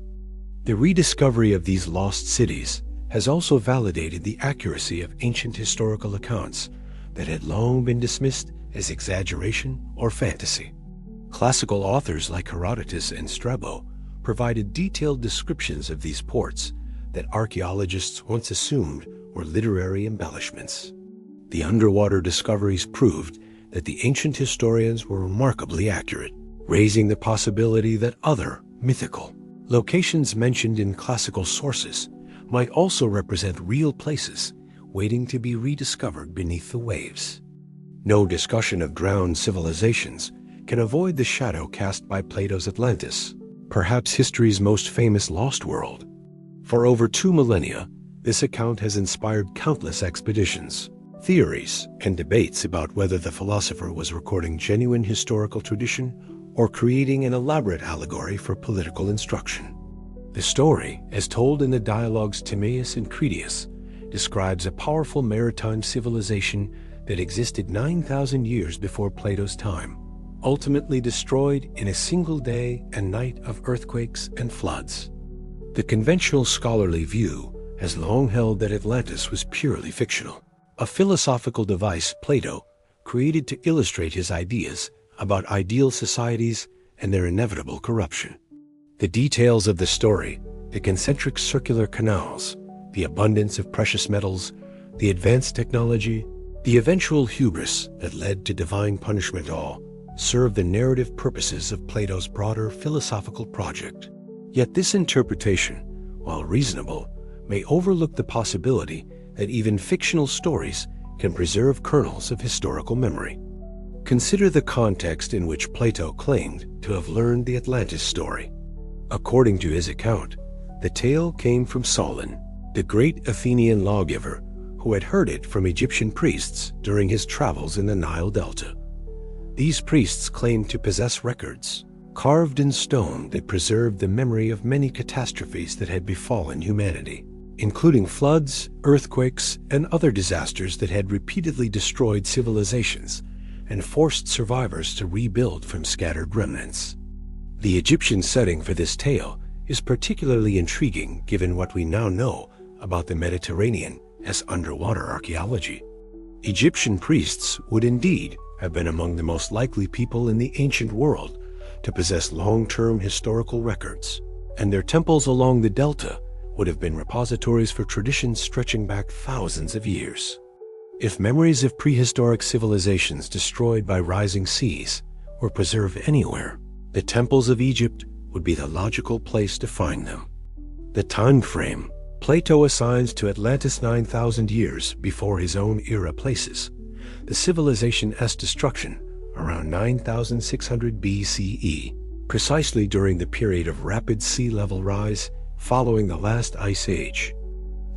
The rediscovery of these lost cities has also validated the accuracy of ancient historical accounts that had long been dismissed as exaggeration or fantasy. Classical authors like Herodotus and Strabo provided detailed descriptions of these ports that archaeologists once assumed were literary embellishments. The underwater discoveries proved that the ancient historians were remarkably accurate, raising the possibility that other, mythical, locations mentioned in classical sources might also represent real places waiting to be rediscovered beneath the waves. No discussion of drowned civilizations can avoid the shadow cast by Plato's Atlantis, perhaps history's most famous lost world. For over 2 millennia, this account has inspired countless expeditions, theories, and debates about whether the philosopher was recording genuine historical tradition or creating an elaborate allegory for political instruction. The story, as told in the dialogues Timaeus and Critias, describes a powerful maritime civilization that existed 9,000 years before Plato's time, ultimately destroyed in a single day and night of earthquakes and floods. The conventional scholarly view has long held that Atlantis was purely fictional, a philosophical device Plato created to illustrate his ideas about ideal societies and their inevitable corruption. The details of the story, the concentric circular canals, the abundance of precious metals, the advanced technology, the eventual hubris that led to divine punishment all serve the narrative purposes of Plato's broader philosophical project. Yet this interpretation, while reasonable, may overlook the possibility that even fictional stories can preserve kernels of historical memory. Consider the context in which Plato claimed to have learned the Atlantis story. According to his account, the tale came from Solon, the great Athenian lawgiver who had heard it from Egyptian priests during his travels in the Nile Delta. These priests claimed to possess records, carved in stone, that preserved the memory of many catastrophes that had befallen humanity, including floods, earthquakes, and other disasters that had repeatedly destroyed civilizations and forced survivors to rebuild from scattered remnants. The Egyptian setting for this tale is particularly intriguing given what we now know about the Mediterranean as underwater archaeology. Egyptian priests would indeed have been among the most likely people in the ancient world to possess long-term historical records, and their temples along the delta would have been repositories for traditions stretching back thousands of years. If memories of prehistoric civilizations destroyed by rising seas were preserved anywhere, the temples of Egypt would be the logical place to find them. The time frame Plato assigns to Atlantis 9,000 years before his own era places the civilization's destruction around 9,600 BCE, precisely during the period of rapid sea level rise following the last ice age.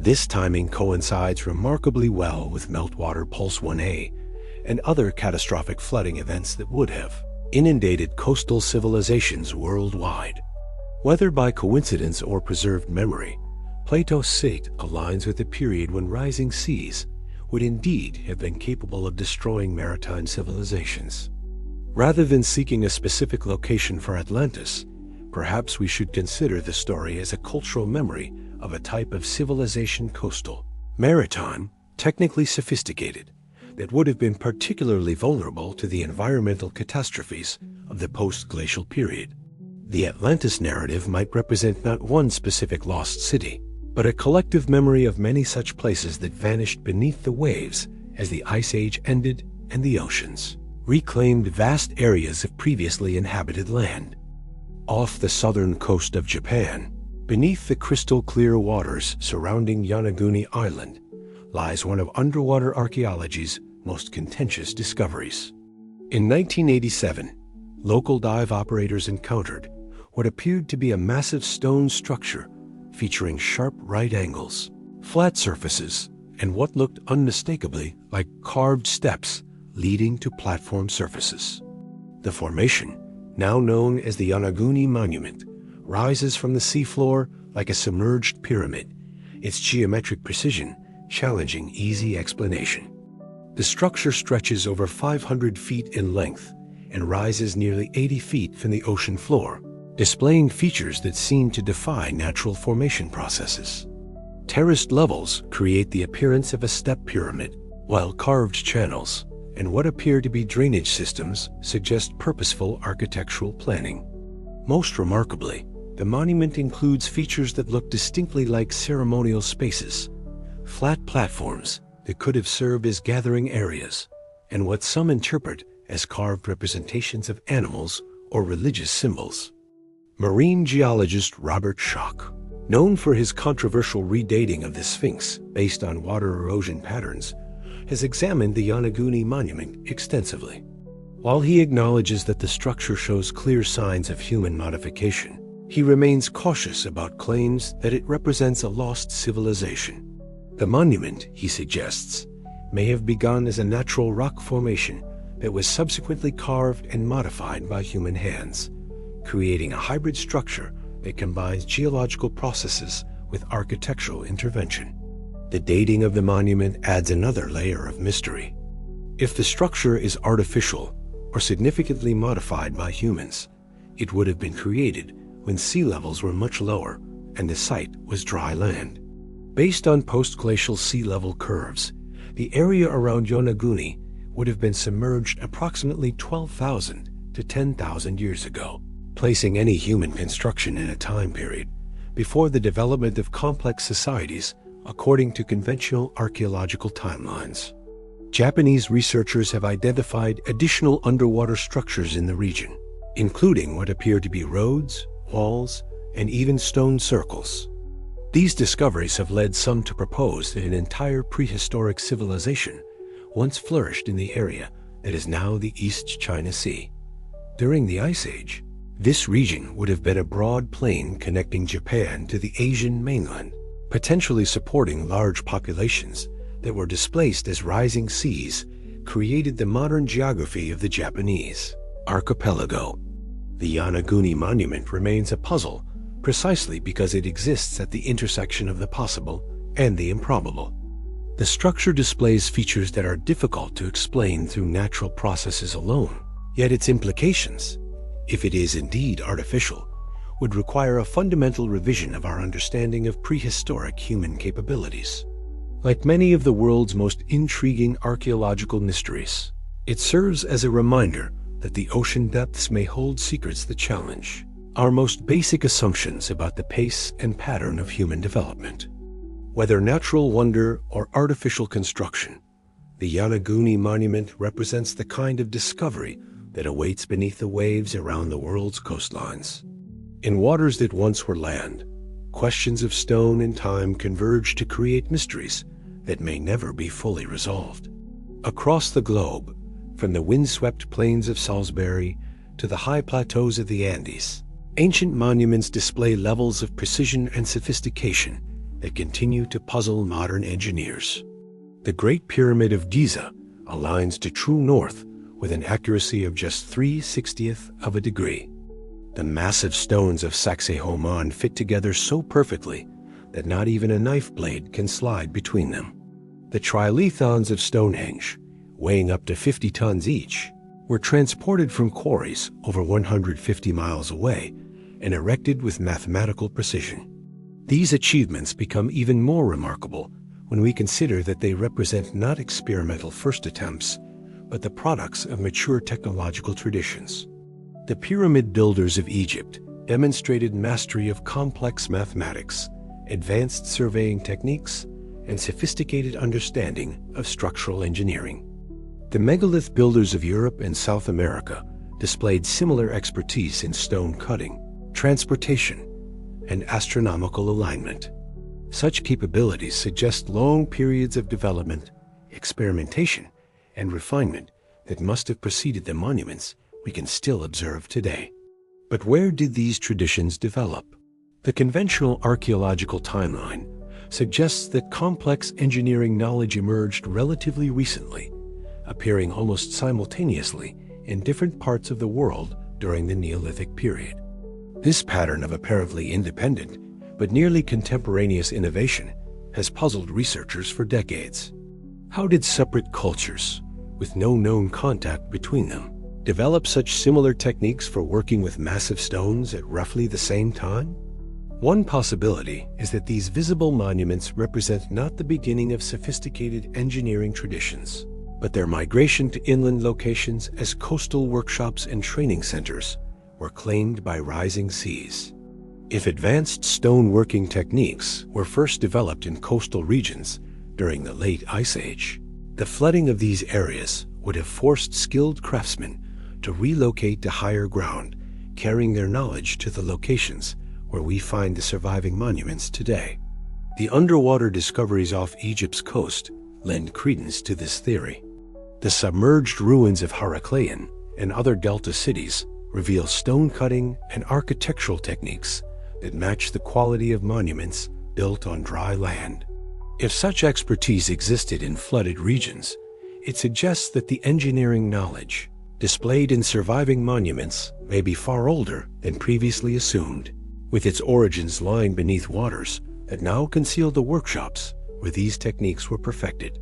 This timing coincides remarkably well with meltwater pulse 1a and other catastrophic flooding events that would have inundated coastal civilizations worldwide. Whether by coincidence or preserved memory, Plato's site aligns with a period when rising seas would indeed have been capable of destroying maritime civilizations. Rather than seeking a specific location for Atlantis, perhaps we should consider the story as a cultural memory of a type of civilization coastal, maritime, technically sophisticated, that would have been particularly vulnerable to the environmental catastrophes of the post-glacial period. The Atlantis narrative might represent not one specific lost city, but a collective memory of many such places that vanished beneath the waves as the Ice Age ended and the oceans reclaimed vast areas of previously inhabited land. Off the southern coast of Japan, beneath the crystal-clear waters surrounding Yonaguni Island, lies one of underwater archaeology's most contentious discoveries. In 1987, local dive operators encountered what appeared to be a massive stone structure featuring sharp right angles, flat surfaces, and what looked unmistakably like carved steps leading to platform surfaces. The formation, now known as the Yonaguni Monument, rises from the seafloor like a submerged pyramid, its geometric precision challenging easy explanation. The structure stretches over 500 feet in length and rises nearly 80 feet from the ocean floor, displaying features that seem to defy natural formation processes. Terraced levels create the appearance of a step pyramid, while carved channels and what appear to be drainage systems suggest purposeful architectural planning. Most remarkably, the monument includes features that look distinctly like ceremonial spaces, flat platforms that could have served as gathering areas, and what some interpret as carved representations of animals or religious symbols. Marine geologist Robert Schoch, known for his controversial redating of the Sphinx based on water erosion patterns, has examined the Yonaguni Monument extensively. While he acknowledges that the structure shows clear signs of human modification, he remains cautious about claims that it represents a lost civilization. The monument, he suggests, may have begun as a natural rock formation that was subsequently carved and modified by human hands, creating a hybrid structure that combines geological processes with architectural intervention. The dating of the monument adds another layer of mystery. If the structure is artificial or significantly modified by humans, it would have been created when sea levels were much lower and the site was dry land. Based on post-glacial sea level curves, the area around Yonaguni would have been submerged approximately 12,000 to 10,000 years ago, placing any human construction in a time period before the development of complex societies according to conventional archaeological timelines. Japanese researchers have identified additional underwater structures in the region, including what appear to be roads, walls, and even stone circles. These discoveries have led some to propose that an entire prehistoric civilization once flourished in the area that is now the East China Sea. During the Ice Age, this region would have been a broad plain connecting Japan to the Asian mainland, potentially supporting large populations that were displaced as rising seas created the modern geography of the Japanese archipelago. The Yonaguni Monument remains a puzzle precisely because it exists at the intersection of the possible and the improbable. The structure displays features that are difficult to explain through natural processes alone, yet its implications, if it is indeed artificial, would require a fundamental revision of our understanding of prehistoric human capabilities. Like many of the world's most intriguing archaeological mysteries, it serves as a reminder that the ocean depths may hold secrets that challenge our most basic assumptions about the pace and pattern of human development. Whether natural wonder or artificial construction, the Yonaguni Monument represents the kind of discovery that awaits beneath the waves around the world's coastlines. In waters that once were land, questions of stone and time converge to create mysteries that may never be fully resolved. Across the globe, from the windswept plains of Salisbury to the high plateaus of the Andes, ancient monuments display levels of precision and sophistication that continue to puzzle modern engineers. The Great Pyramid of Giza aligns to true north with an accuracy of just 3/60th of a degree. The massive stones of Sacsayhuaman fit together so perfectly that not even a knife blade can slide between them. The trilithons of Stonehenge, weighing up to 50 tons each, were transported from quarries over 150 miles away and erected with mathematical precision. These achievements become even more remarkable when we consider that they represent not experimental first attempts, but the products of mature technological traditions. The pyramid builders of Egypt demonstrated mastery of complex mathematics, advanced surveying techniques, and sophisticated understanding of structural engineering. The megalith builders of Europe and South America displayed similar expertise in stone cutting, transportation, and astronomical alignment. Such capabilities suggest long periods of development, experimentation, and refinement that must have preceded the monuments we can still observe today. But where did these traditions develop? The conventional archaeological timeline suggests that complex engineering knowledge emerged relatively recently, appearing almost simultaneously in different parts of the world during the Neolithic period. This pattern of apparently independent but nearly contemporaneous innovation has puzzled researchers for decades. How did separate cultures, with no known contact between them, develop such similar techniques for working with massive stones at roughly the same time? One possibility is that these visible monuments represent not the beginning of sophisticated engineering traditions, but their migration to inland locations as coastal workshops and training centers were claimed by rising seas. If advanced stone-working techniques were first developed in coastal regions during the late Ice Age, the flooding of these areas would have forced skilled craftsmen to relocate to higher ground, carrying their knowledge to the locations where we find the surviving monuments today. The underwater discoveries off Egypt's coast lend credence to this theory. The submerged ruins of Heracleion and other delta cities reveal stone cutting and architectural techniques that match the quality of monuments built on dry land. If such expertise existed in flooded regions, it suggests that the engineering knowledge displayed in surviving monuments may be far older than previously assumed, with its origins lying beneath waters that now conceal the workshops where these techniques were perfected.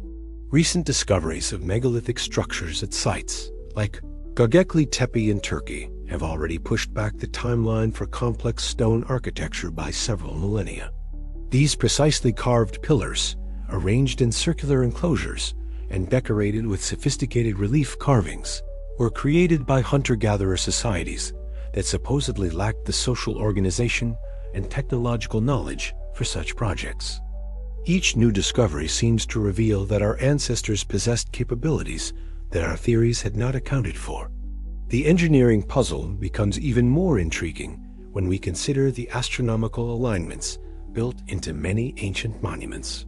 Recent discoveries of megalithic structures at sites like Göbekli Tepe in Turkey have already pushed back the timeline for complex stone architecture by several millennia. These precisely carved pillars, arranged in circular enclosures and decorated with sophisticated relief carvings, were created by hunter-gatherer societies that supposedly lacked the social organization and technological knowledge for such projects. Each new discovery seems to reveal that our ancestors possessed capabilities that our theories had not accounted for. The engineering puzzle becomes even more intriguing when we consider the astronomical alignments built into many ancient monuments.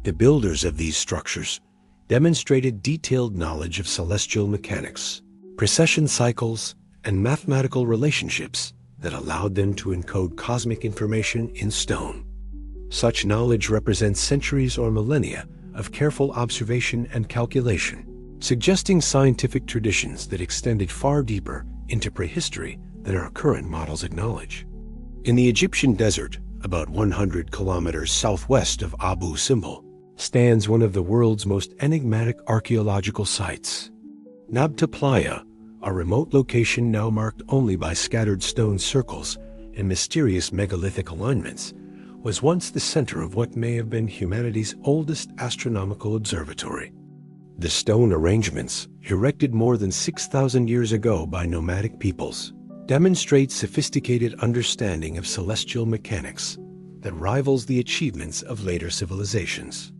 The builders of these structures demonstrated detailed knowledge of celestial mechanics, precession cycles, and mathematical relationships that allowed them to encode cosmic information in stone. Such knowledge represents centuries or millennia of careful observation and calculation, suggesting scientific traditions that extended far deeper into prehistory than our current models acknowledge. In the Egyptian desert, about 100 kilometers southwest of Abu Simbel, stands one of the world's most enigmatic archaeological sites. Nabta Playa, a remote location now marked only by scattered stone circles and mysterious megalithic alignments, was once the center of what may have been humanity's oldest astronomical observatory. The stone arrangements, erected more than 6,000 years ago by nomadic peoples, demonstrate sophisticated understanding of celestial mechanics that rivals the achievements of later civilizations.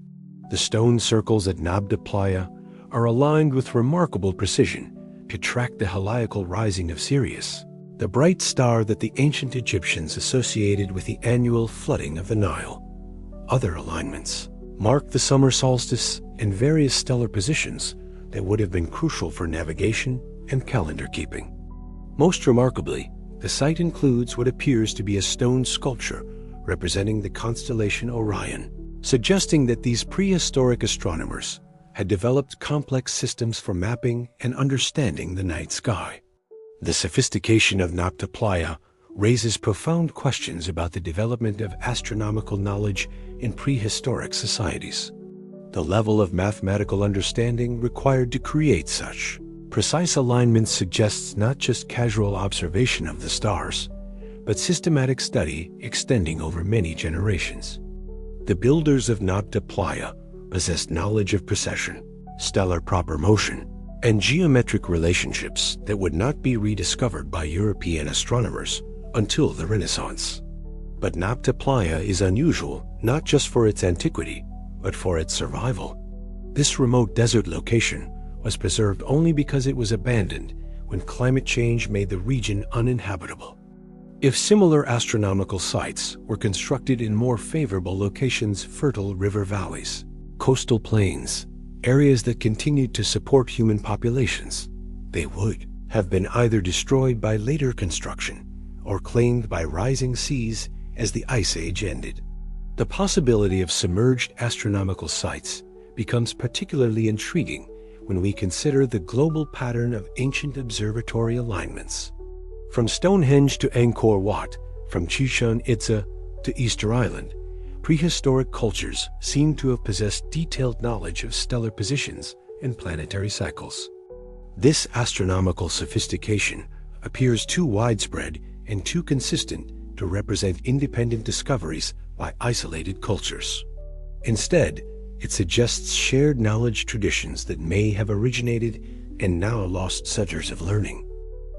The stone circles at Nabta Playa are aligned with remarkable precision to track the heliacal rising of Sirius, the bright star that the ancient Egyptians associated with the annual flooding of the Nile. Other alignments mark the summer solstice and various stellar positions that would have been crucial for navigation and calendar keeping. Most remarkably, the site includes what appears to be a stone sculpture representing the constellation Orion, suggesting that these prehistoric astronomers had developed complex systems for mapping and understanding the night sky. The sophistication of Nabta Playa raises profound questions about the development of astronomical knowledge in prehistoric societies. The level of mathematical understanding required to create such precise alignments suggests not just casual observation of the stars, but systematic study extending over many generations. The builders of Nabta Playa possessed knowledge of precession, stellar proper motion, and geometric relationships that would not be rediscovered by European astronomers until the Renaissance. But Nabta Playa is unusual not just for its antiquity, but for its survival. This remote desert location was preserved only because it was abandoned when climate change made the region uninhabitable. If similar astronomical sites were constructed in more favorable locations, fertile river valleys, coastal plains, areas that continued to support human populations, they would have been either destroyed by later construction or claimed by rising seas as the Ice Age ended. The possibility of submerged astronomical sites becomes particularly intriguing when we consider the global pattern of ancient observatory alignments. From Stonehenge to Angkor Wat, from Chichen Itza to Easter Island, prehistoric cultures seem to have possessed detailed knowledge of stellar positions and planetary cycles. This astronomical sophistication appears too widespread and too consistent to represent independent discoveries by isolated cultures. Instead, it suggests shared knowledge traditions that may have originated and now lost centers of learning.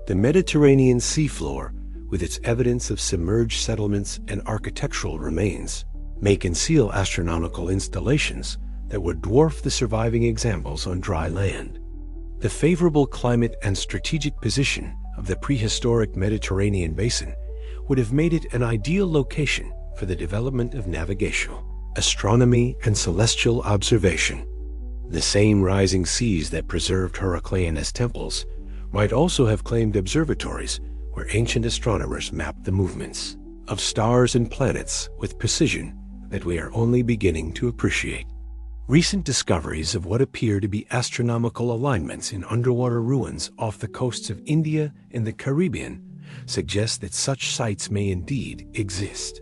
The Mediterranean seafloor, with its evidence of submerged settlements and architectural remains, may conceal astronomical installations that would dwarf the surviving examples on dry land. The favorable climate and strategic position of the prehistoric Mediterranean basin would have made it an ideal location for the development of navigation, astronomy, and celestial observation. The same rising seas that preserved Heraclean temples might also have claimed observatories where ancient astronomers mapped the movements of stars and planets with precision that we are only beginning to appreciate. Recent discoveries of what appear to be astronomical alignments in underwater ruins off the coasts of India and the Caribbean suggest that such sites may indeed exist.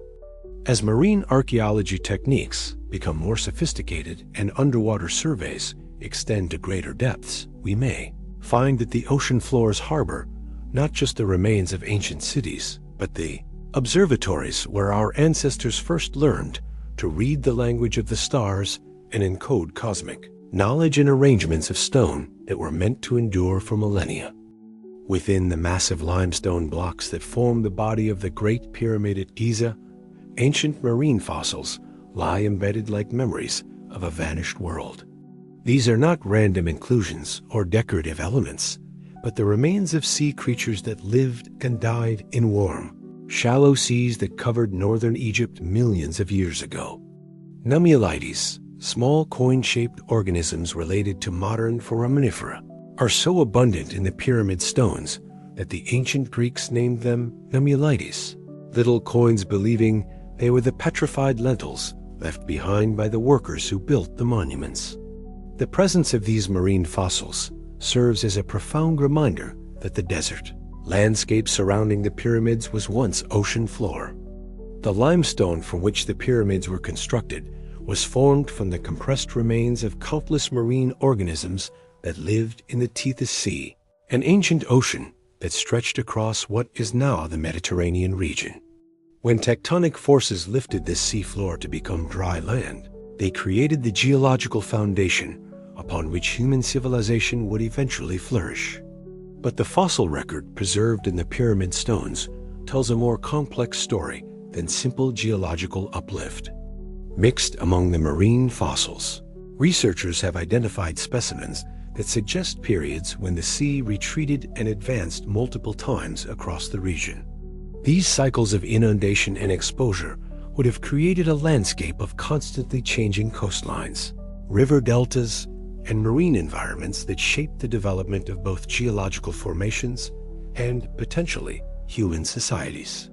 As marine archaeology techniques become more sophisticated and underwater surveys extend to greater depths, we may find that the ocean floors harbor not just the remains of ancient cities, but the observatories where our ancestors first learned to read the language of the stars and encode cosmic knowledge in arrangements of stone that were meant to endure for millennia. Within the massive limestone blocks that form the body of the Great Pyramid at Giza, ancient marine fossils lie embedded like memories of a vanished world. These are not random inclusions or decorative elements, but the remains of sea creatures that lived and died in warm, shallow seas that covered northern Egypt millions of years ago. Nummulites, small coin-shaped organisms related to modern foraminifera, are so abundant in the pyramid stones that the ancient Greeks named them nummulites, little coins believing they were the petrified lentils left behind by the workers who built the monuments. The presence of these marine fossils serves as a profound reminder that the desert landscape surrounding the pyramids was once ocean floor. The limestone from which the pyramids were constructed was formed from the compressed remains of countless marine organisms that lived in the Tethys Sea, an ancient ocean that stretched across what is now the Mediterranean region. When tectonic forces lifted this seafloor to become dry land, they created the geological foundation upon which human civilization would eventually flourish. But the fossil record preserved in the pyramid stones tells a more complex story than simple geological uplift. Mixed among the marine fossils, researchers have identified specimens that suggest periods when the sea retreated and advanced multiple times across the region. These cycles of inundation and exposure would have created a landscape of constantly changing coastlines, river deltas, and marine environments that shaped the development of both geological formations and, potentially, human societies.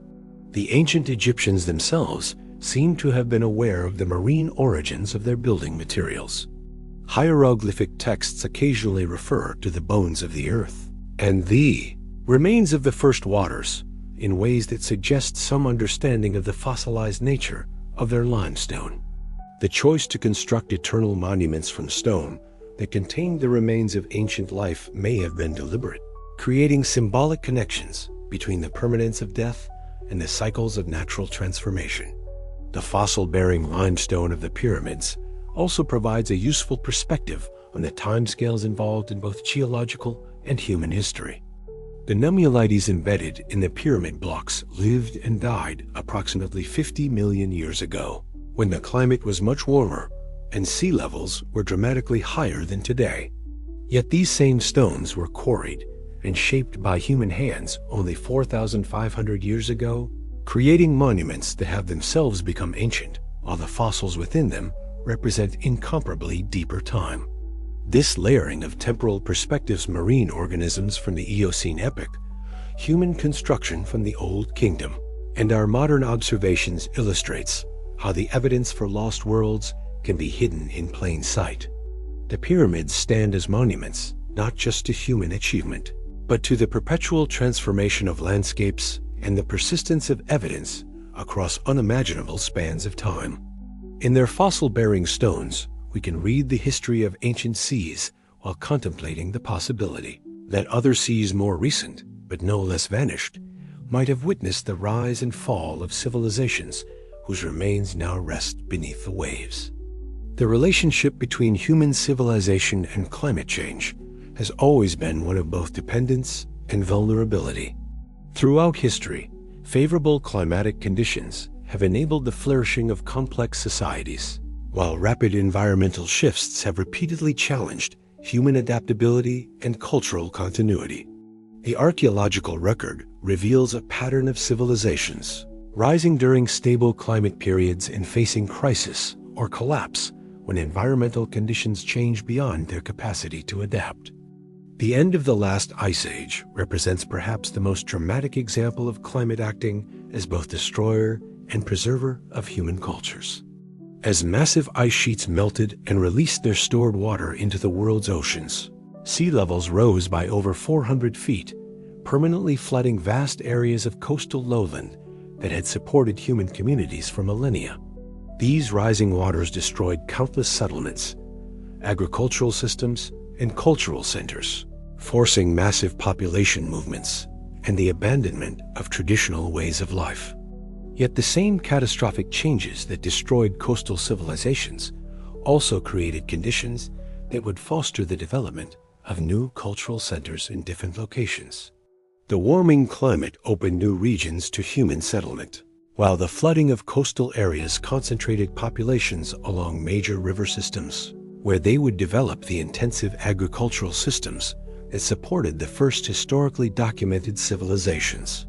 The ancient Egyptians themselves seem to have been aware of the marine origins of their building materials. Hieroglyphic texts occasionally refer to the bones of the earth and the remains of the first waters in ways that suggest some understanding of the fossilized nature of their limestone. The choice to construct eternal monuments from stone that contained the remains of ancient life may have been deliberate, creating symbolic connections between the permanence of death and the cycles of natural transformation. The fossil-bearing limestone of the pyramids also provides a useful perspective on the timescales involved in both geological and human history. The nummulites embedded in the pyramid blocks lived and died approximately 50 million years ago, when the climate was much warmer and sea levels were dramatically higher than today. Yet these same stones were quarried and shaped by human hands only 4,500 years ago, creating monuments that have themselves become ancient, while the fossils within them represent incomparably deeper time. This layering of temporal perspectives, marine organisms from the Eocene epoch, human construction from the Old Kingdom, and our modern observations illustrates how the evidence for lost worlds can be hidden in plain sight. The pyramids stand as monuments, not just to human achievement, but to the perpetual transformation of landscapes and the persistence of evidence across unimaginable spans of time. In their fossil-bearing stones, we can read the history of ancient seas while contemplating the possibility that other seas more recent, but no less vanished, might have witnessed the rise and fall of civilizations whose remains now rest beneath the waves. The relationship between human civilization and climate change has always been one of both dependence and vulnerability. Throughout history, favorable climatic conditions have enabled the flourishing of complex societies, while rapid environmental shifts have repeatedly challenged human adaptability and cultural continuity. The archaeological record reveals a pattern of civilizations rising during stable climate periods and facing crisis or collapse when environmental conditions change beyond their capacity to adapt. The end of the last ice age represents perhaps the most dramatic example of climate acting as both destroyer and preserver of human cultures. As massive ice sheets melted and released their stored water into the world's oceans, sea levels rose by over 400 feet, permanently flooding vast areas of coastal lowland that had supported human communities for millennia. These rising waters destroyed countless settlements, agricultural systems, and cultural centers, forcing massive population movements and the abandonment of traditional ways of life. Yet the same catastrophic changes that destroyed coastal civilizations also created conditions that would foster the development of new cultural centers in different locations. The warming climate opened new regions to human settlement, while the flooding of coastal areas concentrated populations along major river systems, where they would develop the intensive agricultural systems that supported the first historically documented civilizations.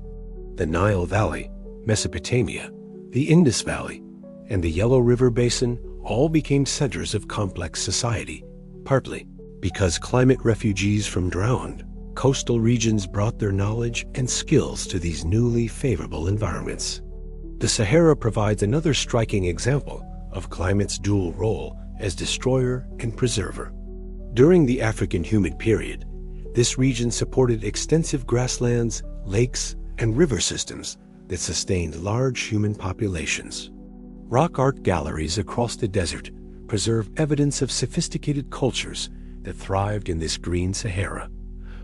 The Nile Valley, Mesopotamia, the Indus Valley, and the Yellow River Basin all became centers of complex society, partly because climate refugees from drowned coastal regions brought their knowledge and skills to these newly favorable environments. The Sahara provides another striking example of climate's dual role as destroyer and preserver. During the African humid period, this region supported extensive grasslands, lakes, and river systems that sustained large human populations. Rock art galleries across the desert preserve evidence of sophisticated cultures that thrived in this green Sahara,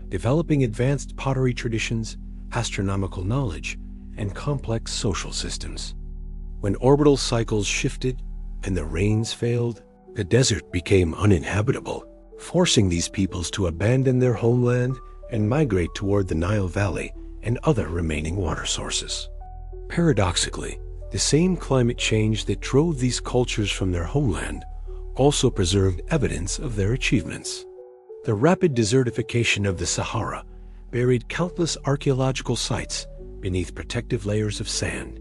developing advanced pottery traditions, astronomical knowledge, and complex social systems. When orbital cycles shifted and the rains failed, the desert became uninhabitable, forcing these peoples to abandon their homeland and migrate toward the Nile Valley and other remaining water sources. Paradoxically, the same climate change that drove these cultures from their homeland also preserved evidence of their achievements. The rapid desertification of the Sahara buried countless archaeological sites beneath protective layers of sand,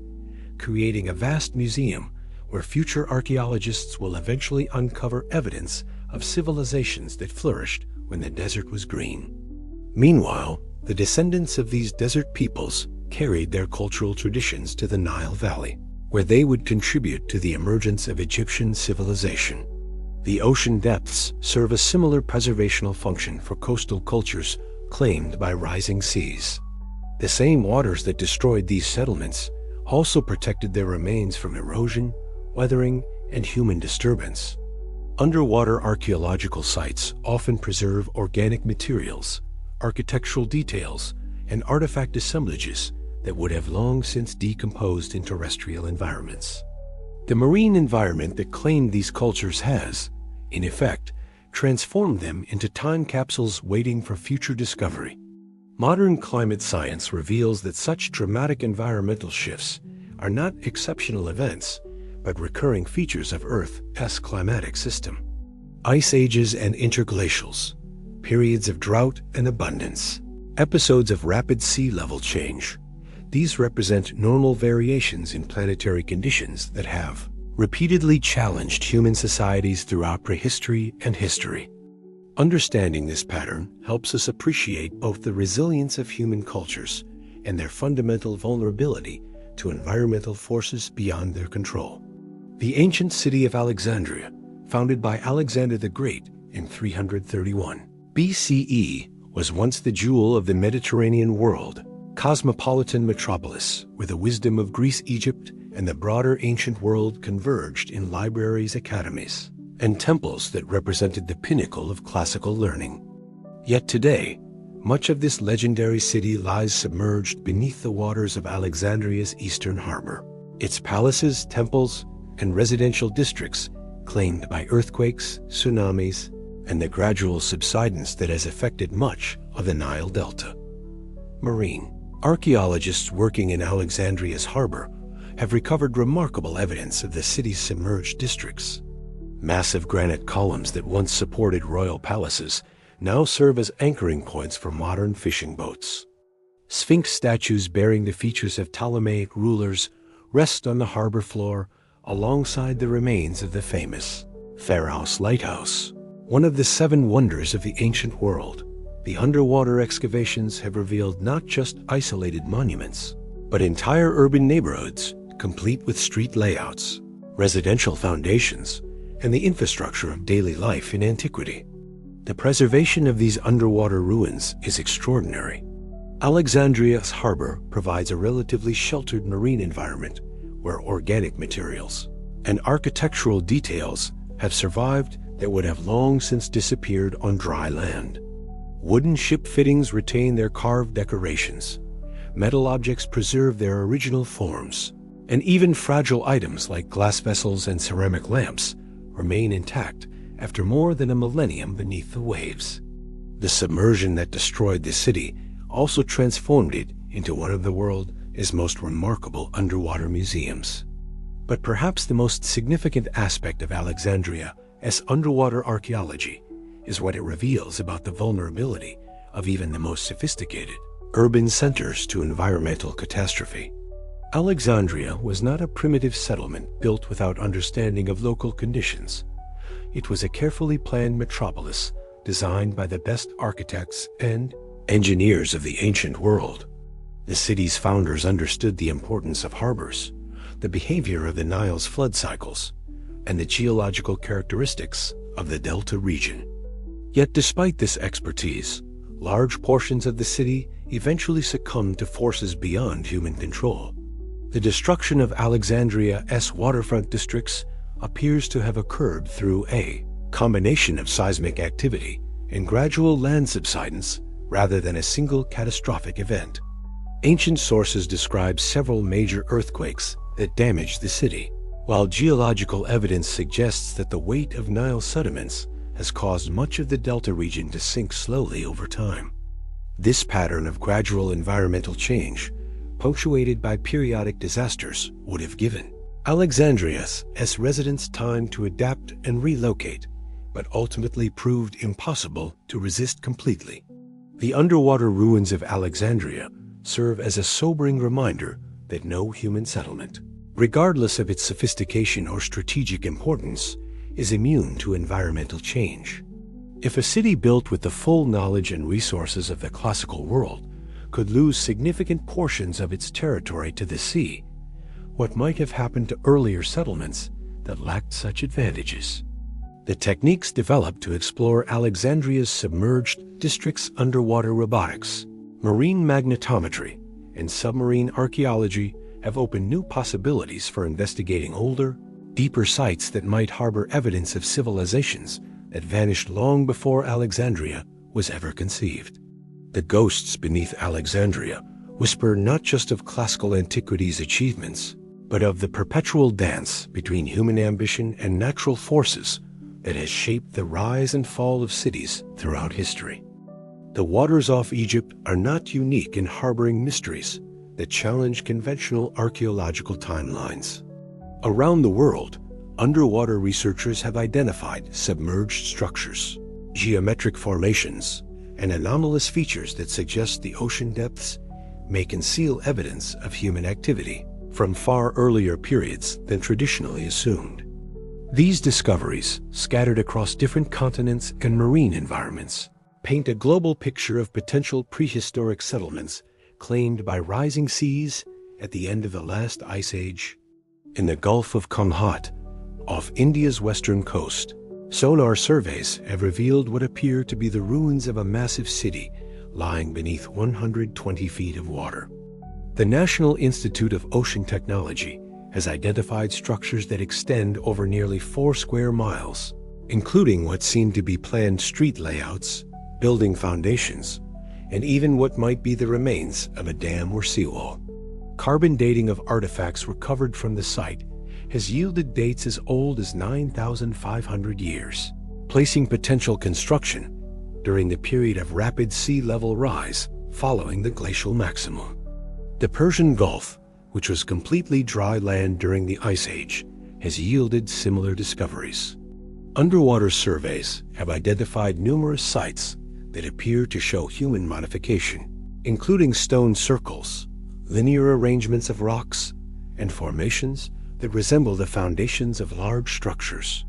creating a vast museum where future archaeologists will eventually uncover evidence of civilizations that flourished when the desert was green. Meanwhile, the descendants of these desert peoples carried their cultural traditions to the Nile Valley, where they would contribute to the emergence of Egyptian civilization. The ocean depths serve a similar preservational function for coastal cultures claimed by rising seas. The same waters that destroyed these settlements also protected their remains from erosion, weathering, and human disturbance. Underwater archaeological sites often preserve organic materials, architectural details, and artifact assemblages that would have long since decomposed in terrestrial environments. The marine environment that claimed these cultures has, in effect, transformed them into time capsules waiting for future discovery. Modern climate science reveals that such dramatic environmental shifts are not exceptional events, but recurring features of Earth's climatic system. Ice ages and interglacials, periods of drought and abundance, Episodes of rapid sea level change. These represent normal variations in planetary conditions that have repeatedly challenged human societies throughout prehistory and history. Understanding this pattern helps us appreciate both the resilience of human cultures and their fundamental vulnerability to environmental forces beyond their control. The ancient city of Alexandria, founded by Alexander the Great in 331 BCE, was once the jewel of the Mediterranean world, cosmopolitan metropolis where the wisdom of Greece, Egypt, and the broader ancient world converged in libraries, academies, and temples that represented the pinnacle of classical learning. Yet today, much of this legendary city lies submerged beneath the waters of Alexandria's eastern harbor. Its palaces, temples, and residential districts claimed by earthquakes, tsunamis, and the gradual subsidence that has affected much of the Nile Delta. Marine. Archaeologists working in Alexandria's harbor have recovered remarkable evidence of the city's submerged districts. Massive granite columns that once supported royal palaces now serve as anchoring points for modern fishing boats. Sphinx statues bearing the features of Ptolemaic rulers rest on the harbor floor alongside the remains of the famous Pharos Lighthouse, one of the 7 wonders of the ancient world. The underwater excavations have revealed not just isolated monuments, but entire urban neighborhoods, complete with street layouts, residential foundations, and the infrastructure of daily life in antiquity. The preservation of these underwater ruins is extraordinary. Alexandria's harbor provides a relatively sheltered marine environment where organic materials and architectural details have survived that would have long since disappeared on dry land. Wooden ship fittings retain their carved decorations, metal objects preserve their original forms, and even fragile items like glass vessels and ceramic lamps remain intact after more than a millennium beneath the waves. The submersion that destroyed the city also transformed it into one of the world's most remarkable underwater museums. But perhaps the most significant aspect of Alexandria's underwater archaeology is what it reveals about the vulnerability of even the most sophisticated urban centers to environmental catastrophe. Alexandria was not a primitive settlement built without understanding of local conditions. It was a carefully planned metropolis designed by the best architects and engineers of the ancient world. The city's founders understood the importance of harbors, the behavior of the Nile's flood cycles, and the geological characteristics of the Delta region. Yet despite this expertise, large portions of the city eventually succumbed to forces beyond human control. The destruction of Alexandria's waterfront districts appears to have occurred through a combination of seismic activity and gradual land subsidence rather than a single catastrophic event. Ancient sources describe several major earthquakes that damaged the city, while geological evidence suggests that the weight of Nile sediments has caused much of the Delta region to sink slowly over time. This pattern of gradual environmental change, punctuated by periodic disasters, would have given Alexandria's residents time to adapt and relocate, but ultimately proved impossible to resist completely. The underwater ruins of Alexandria serve as a sobering reminder that no human settlement, regardless of its sophistication or strategic importance, is immune to environmental change. If a city built with the full knowledge and resources of the classical world could lose significant portions of its territory to the sea, what might have happened to earlier settlements that lacked such advantages? The techniques developed to explore Alexandria's submerged districts, underwater robotics, marine magnetometry, and submarine archaeology have opened new possibilities for investigating older, deeper sites that might harbor evidence of civilizations that vanished long before Alexandria was ever conceived. The ghosts beneath Alexandria whisper not just of classical antiquity's achievements, but of the perpetual dance between human ambition and natural forces that has shaped the rise and fall of cities throughout history. The waters off Egypt are not unique in harboring mysteries that challenge conventional archaeological timelines. Around the world, underwater researchers have identified submerged structures, geometric formations, and anomalous features that suggest the ocean depths may conceal evidence of human activity from far earlier periods than traditionally assumed. These discoveries, scattered across different continents and marine environments, paint a global picture of potential prehistoric settlements claimed by rising seas at the end of the last ice age. In the Gulf of Kanhat, off India's western coast, sonar surveys have revealed what appear to be the ruins of a massive city lying beneath 120 feet of water. The National Institute of Ocean Technology has identified structures that extend over nearly 4 square miles, including what seem to be planned street layouts, building foundations, and even what might be the remains of a dam or seawall. Carbon dating of artifacts recovered from the site has yielded dates as old as 9,500 years, placing potential construction during the period of rapid sea level rise following the glacial maximum. The Persian Gulf, which was completely dry land during the Ice Age, has yielded similar discoveries. Underwater surveys have identified numerous sites that appear to show human modification, including stone circles, linear arrangements of rocks, and formations that resemble the foundations of large structures.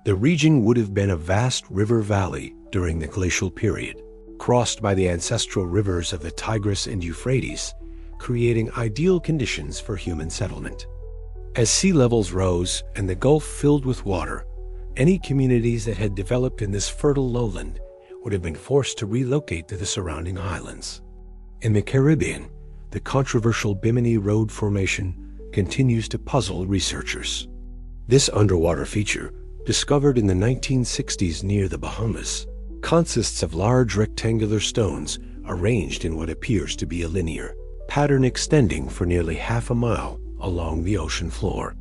The region would have been a vast river valley during the glacial period, crossed by the ancestral rivers of the Tigris and Euphrates, creating ideal conditions for human settlement. As sea levels rose and the Gulf filled with water, any communities that had developed in this fertile lowland would have been forced to relocate to the surrounding highlands. In the Caribbean, the controversial Bimini Road Formation continues to puzzle researchers. This underwater feature, discovered in the 1960s near the Bahamas, consists of large rectangular stones arranged in what appears to be a linear pattern extending for nearly half a mile along the ocean floor.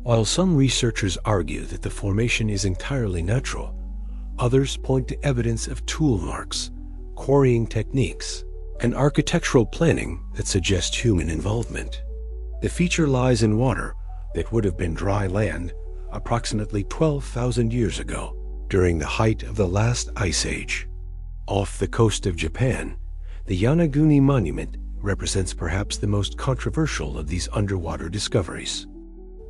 While some researchers argue that the formation is entirely natural, others point to evidence of tool marks, quarrying techniques, and architectural planning that suggest human involvement. The feature lies in water that would have been dry land approximately 12,000 years ago, during the height of the last ice age. Off the coast of Japan, the Yanaguni Monument represents perhaps the most controversial of these underwater discoveries.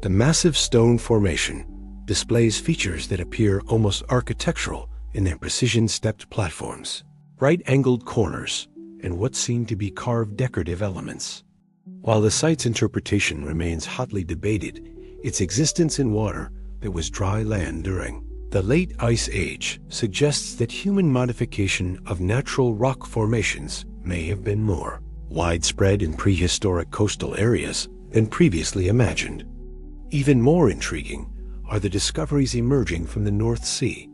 The massive stone formation displays features that appear almost architectural in their precision-stepped platforms, right-angled corners, and what seem to be carved decorative elements. While the site's interpretation remains hotly debated, its existence in water that was dry land during the late Ice Age suggests that human modification of natural rock formations may have been more widespread in prehistoric coastal areas than previously imagined. Even more intriguing are the discoveries emerging from the North Sea,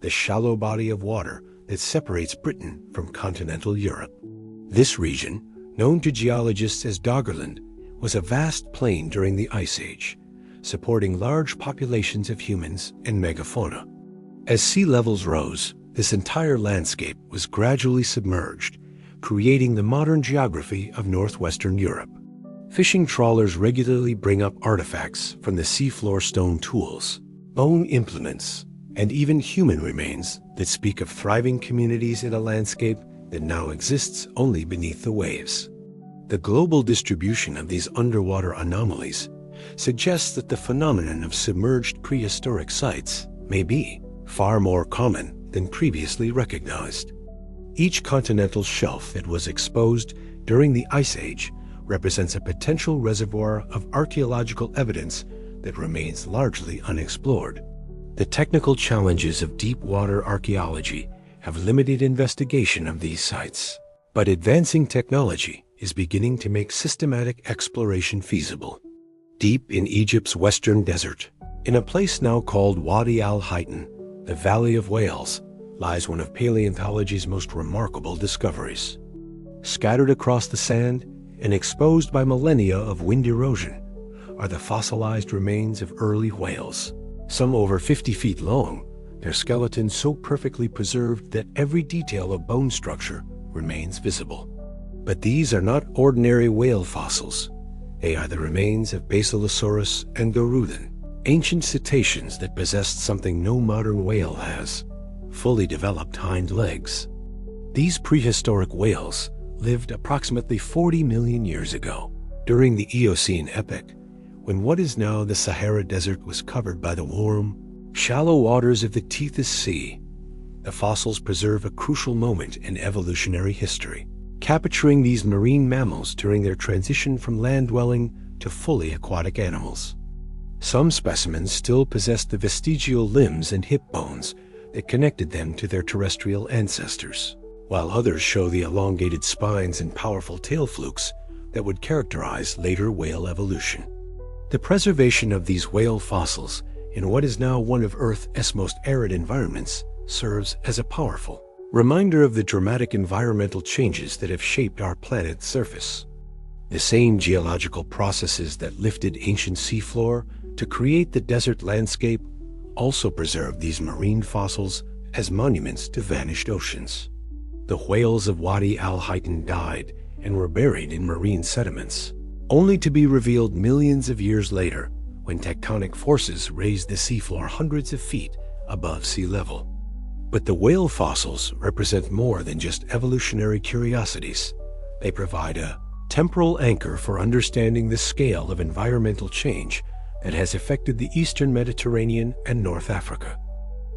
the shallow body of water that separates Britain from continental Europe. This region, known to geologists as Doggerland, was a vast plain during the Ice Age, supporting large populations of humans and megafauna. As sea levels rose, this entire landscape was gradually submerged, creating the modern geography of northwestern Europe. Fishing trawlers regularly bring up artifacts from the seafloor, stone tools, bone implements, and even human remains that speak of thriving communities in a landscape that now exists only beneath the waves. The global distribution of these underwater anomalies suggests that the phenomenon of submerged prehistoric sites may be far more common than previously recognized. Each continental shelf that was exposed during the Ice Age represents a potential reservoir of archaeological evidence that remains largely unexplored. The technical challenges of deep water archaeology have limited investigation of these sites, but advancing technology is beginning to make systematic exploration feasible. Deep in Egypt's western desert, in a place now called Wadi al-Haytham, the Valley of Whales, lies one of paleontology's most remarkable discoveries. Scattered across the sand and exposed by millennia of wind erosion are the fossilized remains of early whales, some over 50 feet long, their skeletons so perfectly preserved that every detail of bone structure remains visible. But these are not ordinary whale fossils. They are the remains of Basilosaurus and Garudan, ancient cetaceans that possessed something no modern whale has: fully developed hind legs. These prehistoric whales lived approximately 40 million years ago, during the Eocene epoch, when what is now the Sahara Desert was covered by the warm, shallow waters of the Tethys Sea. The fossils preserve a crucial moment in evolutionary history, capturing these marine mammals during their transition from land-dwelling to fully aquatic animals. Some specimens still possess the vestigial limbs and hip bones that connected them to their terrestrial ancestors, while others show the elongated spines and powerful tail flukes that would characterize later whale evolution. The preservation of these whale fossils in what is now one of Earth's most arid environments serves as a powerful reminder of the dramatic environmental changes that have shaped our planet's surface. The same geological processes that lifted ancient seafloor to create the desert landscape also preserve these marine fossils as monuments to vanished oceans. The whales of Wadi al-Haytham died and were buried in marine sediments, only to be revealed millions of years later when tectonic forces raised the seafloor hundreds of feet above sea level. But the whale fossils represent more than just evolutionary curiosities. They provide a temporal anchor for understanding the scale of environmental change that has affected the Eastern Mediterranean and North Africa.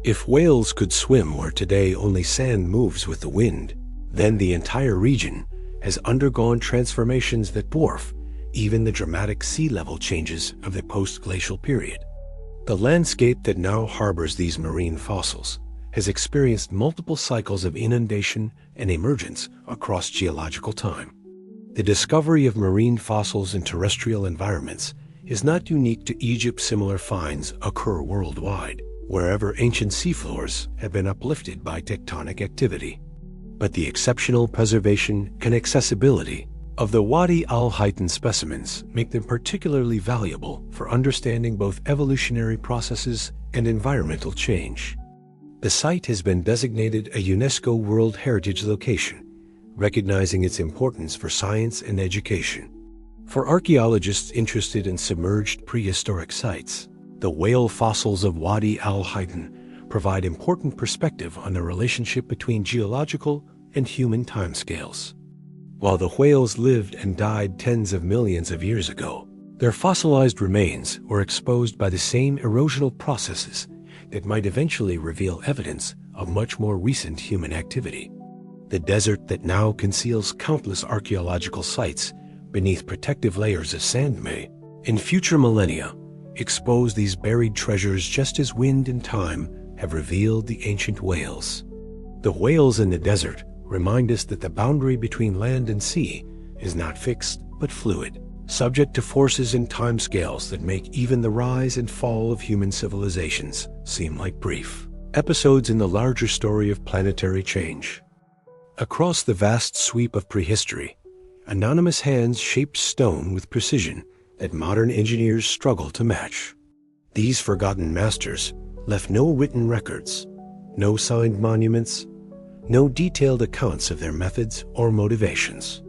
If whales could swim where today only sand moves with the wind, then the entire region has undergone transformations that dwarf even the dramatic sea level changes of the post-glacial period. The landscape that now harbors these marine fossils has experienced multiple cycles of inundation and emergence across geological time. The discovery of marine fossils in terrestrial environments is not unique to Egypt. Similar finds occur worldwide, wherever ancient seafloors have been uplifted by tectonic activity. But the exceptional preservation and accessibility of the Wadi al-Haytham specimens make them particularly valuable for understanding both evolutionary processes and environmental change. The site has been designated a UNESCO World Heritage Location, recognizing its importance for science and education. For archaeologists interested in submerged prehistoric sites, the whale fossils of Wadi al-Haytham provide important perspective on the relationship between geological and human timescales. While the whales lived and died tens of millions of years ago, their fossilized remains were exposed by the same erosional processes that might eventually reveal evidence of much more recent human activity. The desert that now conceals countless archaeological sites beneath protective layers of sand may, in future millennia, expose these buried treasures just as wind and time have revealed the ancient whales. The whales in the desert remind us that the boundary between land and sea is not fixed but fluid, subject to forces and timescales that make even the rise and fall of human civilizations seem like brief episodes in the larger story of planetary change. Across the vast sweep of prehistory, anonymous hands shaped stone with precision that modern engineers struggle to match. These forgotten masters left no written records, no signed monuments, no detailed accounts of their methods or motivations.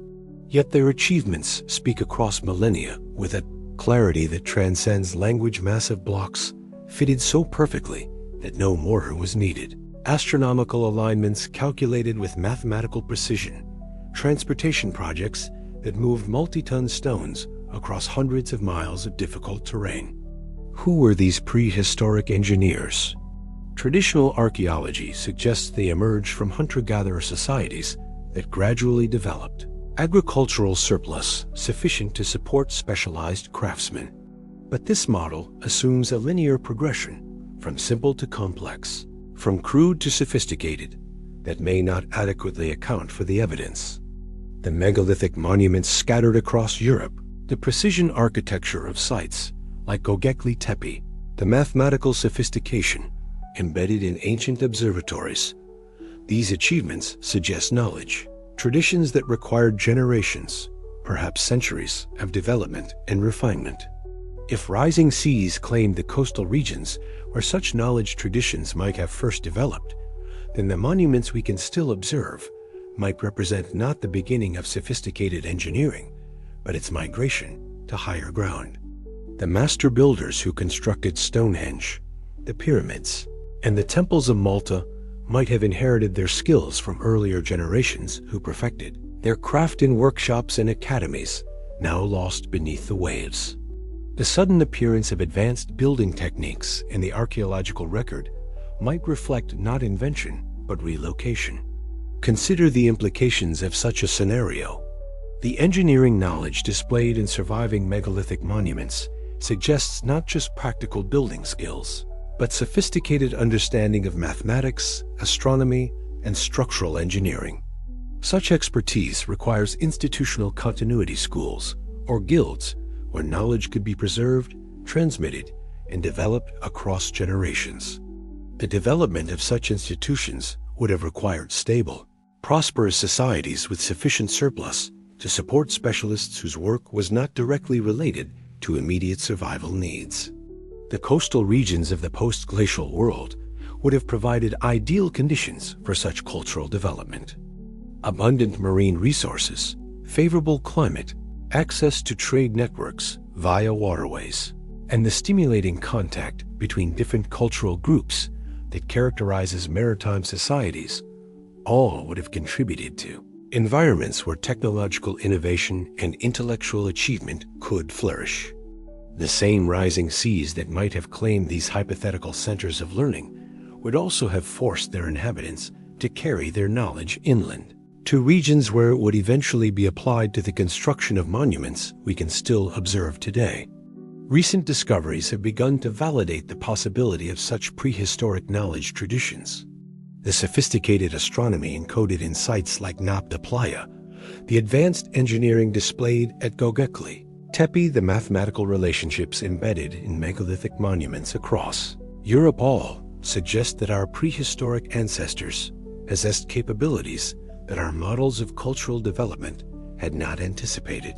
Yet their achievements speak across millennia with a clarity that transcends language. Massive blocks fitted so perfectly that no mortar was needed. Astronomical alignments calculated with mathematical precision. Transportation projects that moved multi-ton stones across hundreds of miles of difficult terrain. Who were these prehistoric engineers? Traditional archaeology suggests they emerged from hunter-gatherer societies that gradually developed agricultural surplus sufficient to support specialized craftsmen. But this model assumes a linear progression from simple to complex, from crude to sophisticated, that may not adequately account for the evidence. The megalithic monuments scattered across Europe, the precision architecture of sites like Göbekli Tepe, the mathematical sophistication embedded in ancient observatories. These achievements suggest knowledge, traditions that required generations, perhaps centuries, of development and refinement. If rising seas claimed the coastal regions where such knowledge traditions might have first developed, then the monuments we can still observe might represent not the beginning of sophisticated engineering, but its migration to higher ground. The master builders who constructed Stonehenge, the pyramids, and the temples of Malta might have inherited their skills from earlier generations who perfected their craft in workshops and academies, now lost beneath the waves. The sudden appearance of advanced building techniques in the archaeological record might reflect not invention, but relocation. Consider the implications of such a scenario. The engineering knowledge displayed in surviving megalithic monuments suggests not just practical building skills, but sophisticated understanding of mathematics, astronomy, and structural engineering. Such expertise requires institutional continuity schools or guilds where knowledge could be preserved, transmitted, and developed across generations. The development of such institutions would have required stable, prosperous societies with sufficient surplus to support specialists whose work was not directly related to immediate survival needs. The coastal regions of the post-glacial world would have provided ideal conditions for such cultural development. Abundant marine resources, favorable climate, access to trade networks via waterways, and the stimulating contact between different cultural groups that characterizes maritime societies all would have contributed to environments where technological innovation and intellectual achievement could flourish. The same rising seas that might have claimed these hypothetical centers of learning would also have forced their inhabitants to carry their knowledge inland, to regions where it would eventually be applied to the construction of monuments we can still observe today. Recent discoveries have begun to validate the possibility of such prehistoric knowledge traditions. The sophisticated astronomy encoded in sites like Nabta Playa, the advanced engineering displayed at Göbekli Tepe, the mathematical relationships embedded in megalithic monuments across Europe all suggest that our prehistoric ancestors possessed capabilities that our models of cultural development had not anticipated.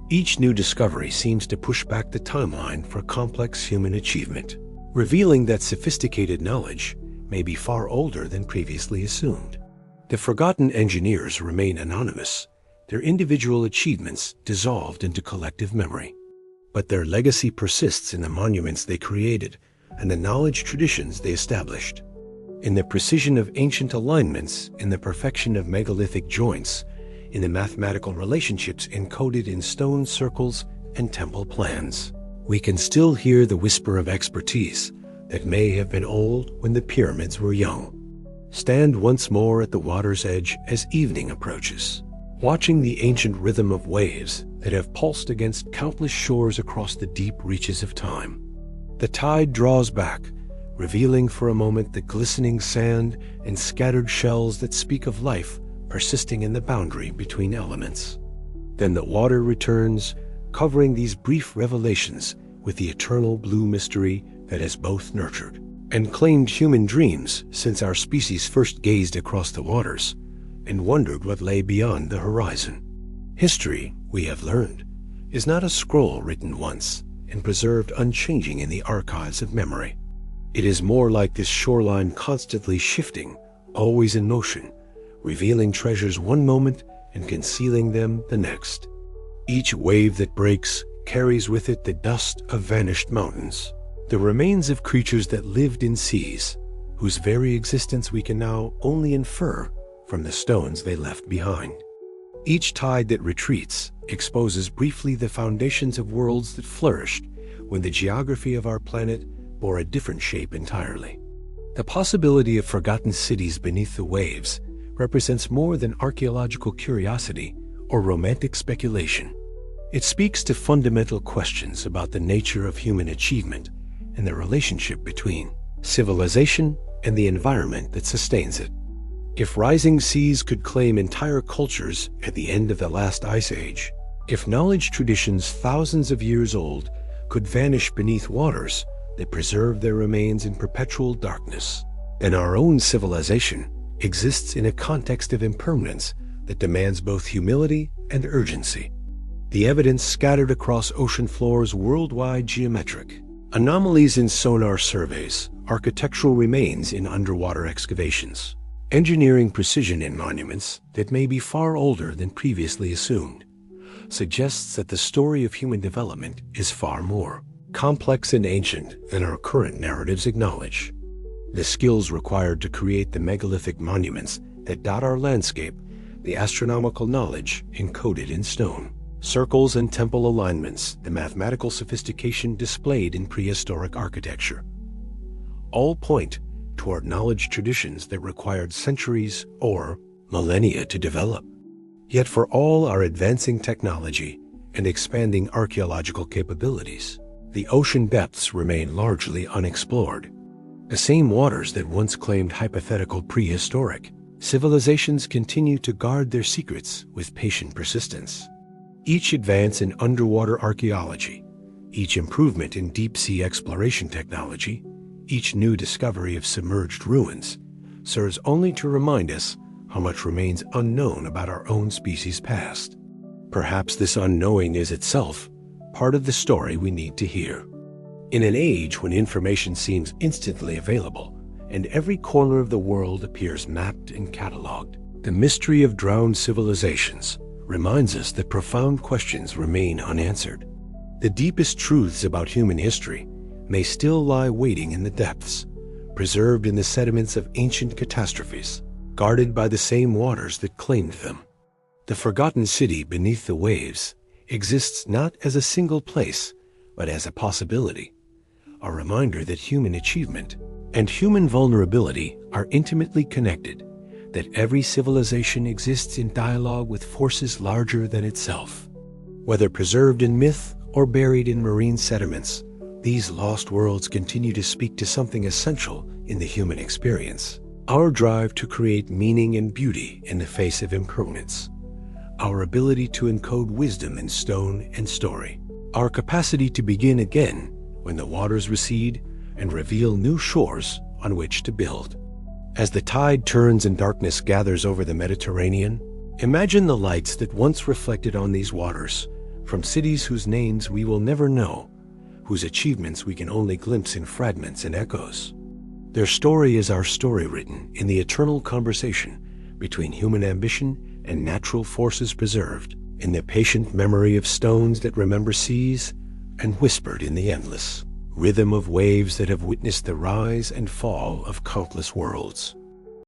Each new discovery seems to push back the timeline for complex human achievement, revealing that sophisticated knowledge may be far older than previously assumed. The forgotten engineers remain anonymous, their individual achievements dissolved into collective memory. But their legacy persists in the monuments they created and the knowledge traditions they established. In the precision of ancient alignments, in the perfection of megalithic joints, in the mathematical relationships encoded in stone circles and temple plans, we can still hear the whisper of expertise that may have been old when the pyramids were young. Stand once more at the water's edge as evening approaches, watching the ancient rhythm of waves that have pulsed against countless shores across the deep reaches of time. The tide draws back, revealing for a moment the glistening sand and scattered shells that speak of life persisting in the boundary between elements. Then the water returns, covering these brief revelations with the eternal blue mystery that has both nurtured and claimed human dreams since our species first gazed across the waters and wondered what lay beyond the horizon. History, we have learned, is not a scroll written once and preserved unchanging in the archives of memory. It is more like this shoreline constantly shifting, always in motion, revealing treasures one moment and concealing them the next. Each wave that breaks carries with it the dust of vanished mountains, the remains of creatures that lived in seas, whose very existence we can now only infer from the stones they left behind. Each tide that retreats exposes briefly the foundations of worlds that flourished when the geography of our planet bore a different shape entirely. The possibility of forgotten cities beneath the waves represents more than archaeological curiosity or romantic speculation. It speaks to fundamental questions about the nature of human achievement and the relationship between civilization and the environment that sustains it. If rising seas could claim entire cultures at the end of the last ice age, if knowledge traditions thousands of years old could vanish beneath waters that preserve their remains in perpetual darkness, then our own civilization exists in a context of impermanence that demands both humility and urgency. The evidence scattered across ocean floors worldwide geometric, anomalies in sonar surveys, architectural remains in underwater excavations, engineering precision in monuments that may be far older than previously assumed, suggests that the story of human development is far more complex and ancient than our current narratives acknowledge. The skills required to create the megalithic monuments that dot our landscape, the astronomical knowledge encoded in stone, circles and temple alignments, the mathematical sophistication displayed in prehistoric architecture, all point toward knowledge traditions that required centuries or millennia to develop. Yet for all our advancing technology and expanding archaeological capabilities, the ocean depths remain largely unexplored. The same waters that once claimed hypothetical prehistoric civilizations continue to guard their secrets with patient persistence. Each advance in underwater archaeology, each improvement in deep-sea exploration technology, each new discovery of submerged ruins serves only to remind us how much remains unknown about our own species' past. Perhaps this unknowing is itself part of the story we need to hear. In an age when information seems instantly available and every corner of the world appears mapped and cataloged, the mystery of drowned civilizations reminds us that profound questions remain unanswered. The deepest truths about human history may still lie waiting in the depths, preserved in the sediments of ancient catastrophes, guarded by the same waters that claimed them. The forgotten city beneath the waves exists not as a single place, but as a possibility, a reminder that human achievement and human vulnerability are intimately connected, that every civilization exists in dialogue with forces larger than itself. Whether preserved in myth or buried in marine sediments, these lost worlds continue to speak to something essential in the human experience: our drive to create meaning and beauty in the face of impermanence, our ability to encode wisdom in stone and story, our capacity to begin again when the waters recede and reveal new shores on which to build. As the tide turns and darkness gathers over the Mediterranean, imagine the lights that once reflected on these waters from cities whose names we will never know, whose achievements we can only glimpse in fragments and echoes. Their story is our story, written in the eternal conversation between human ambition and natural forces, preserved in the patient memory of stones that remember seas and whispered in the endless rhythm of waves that have witnessed the rise and fall of countless worlds.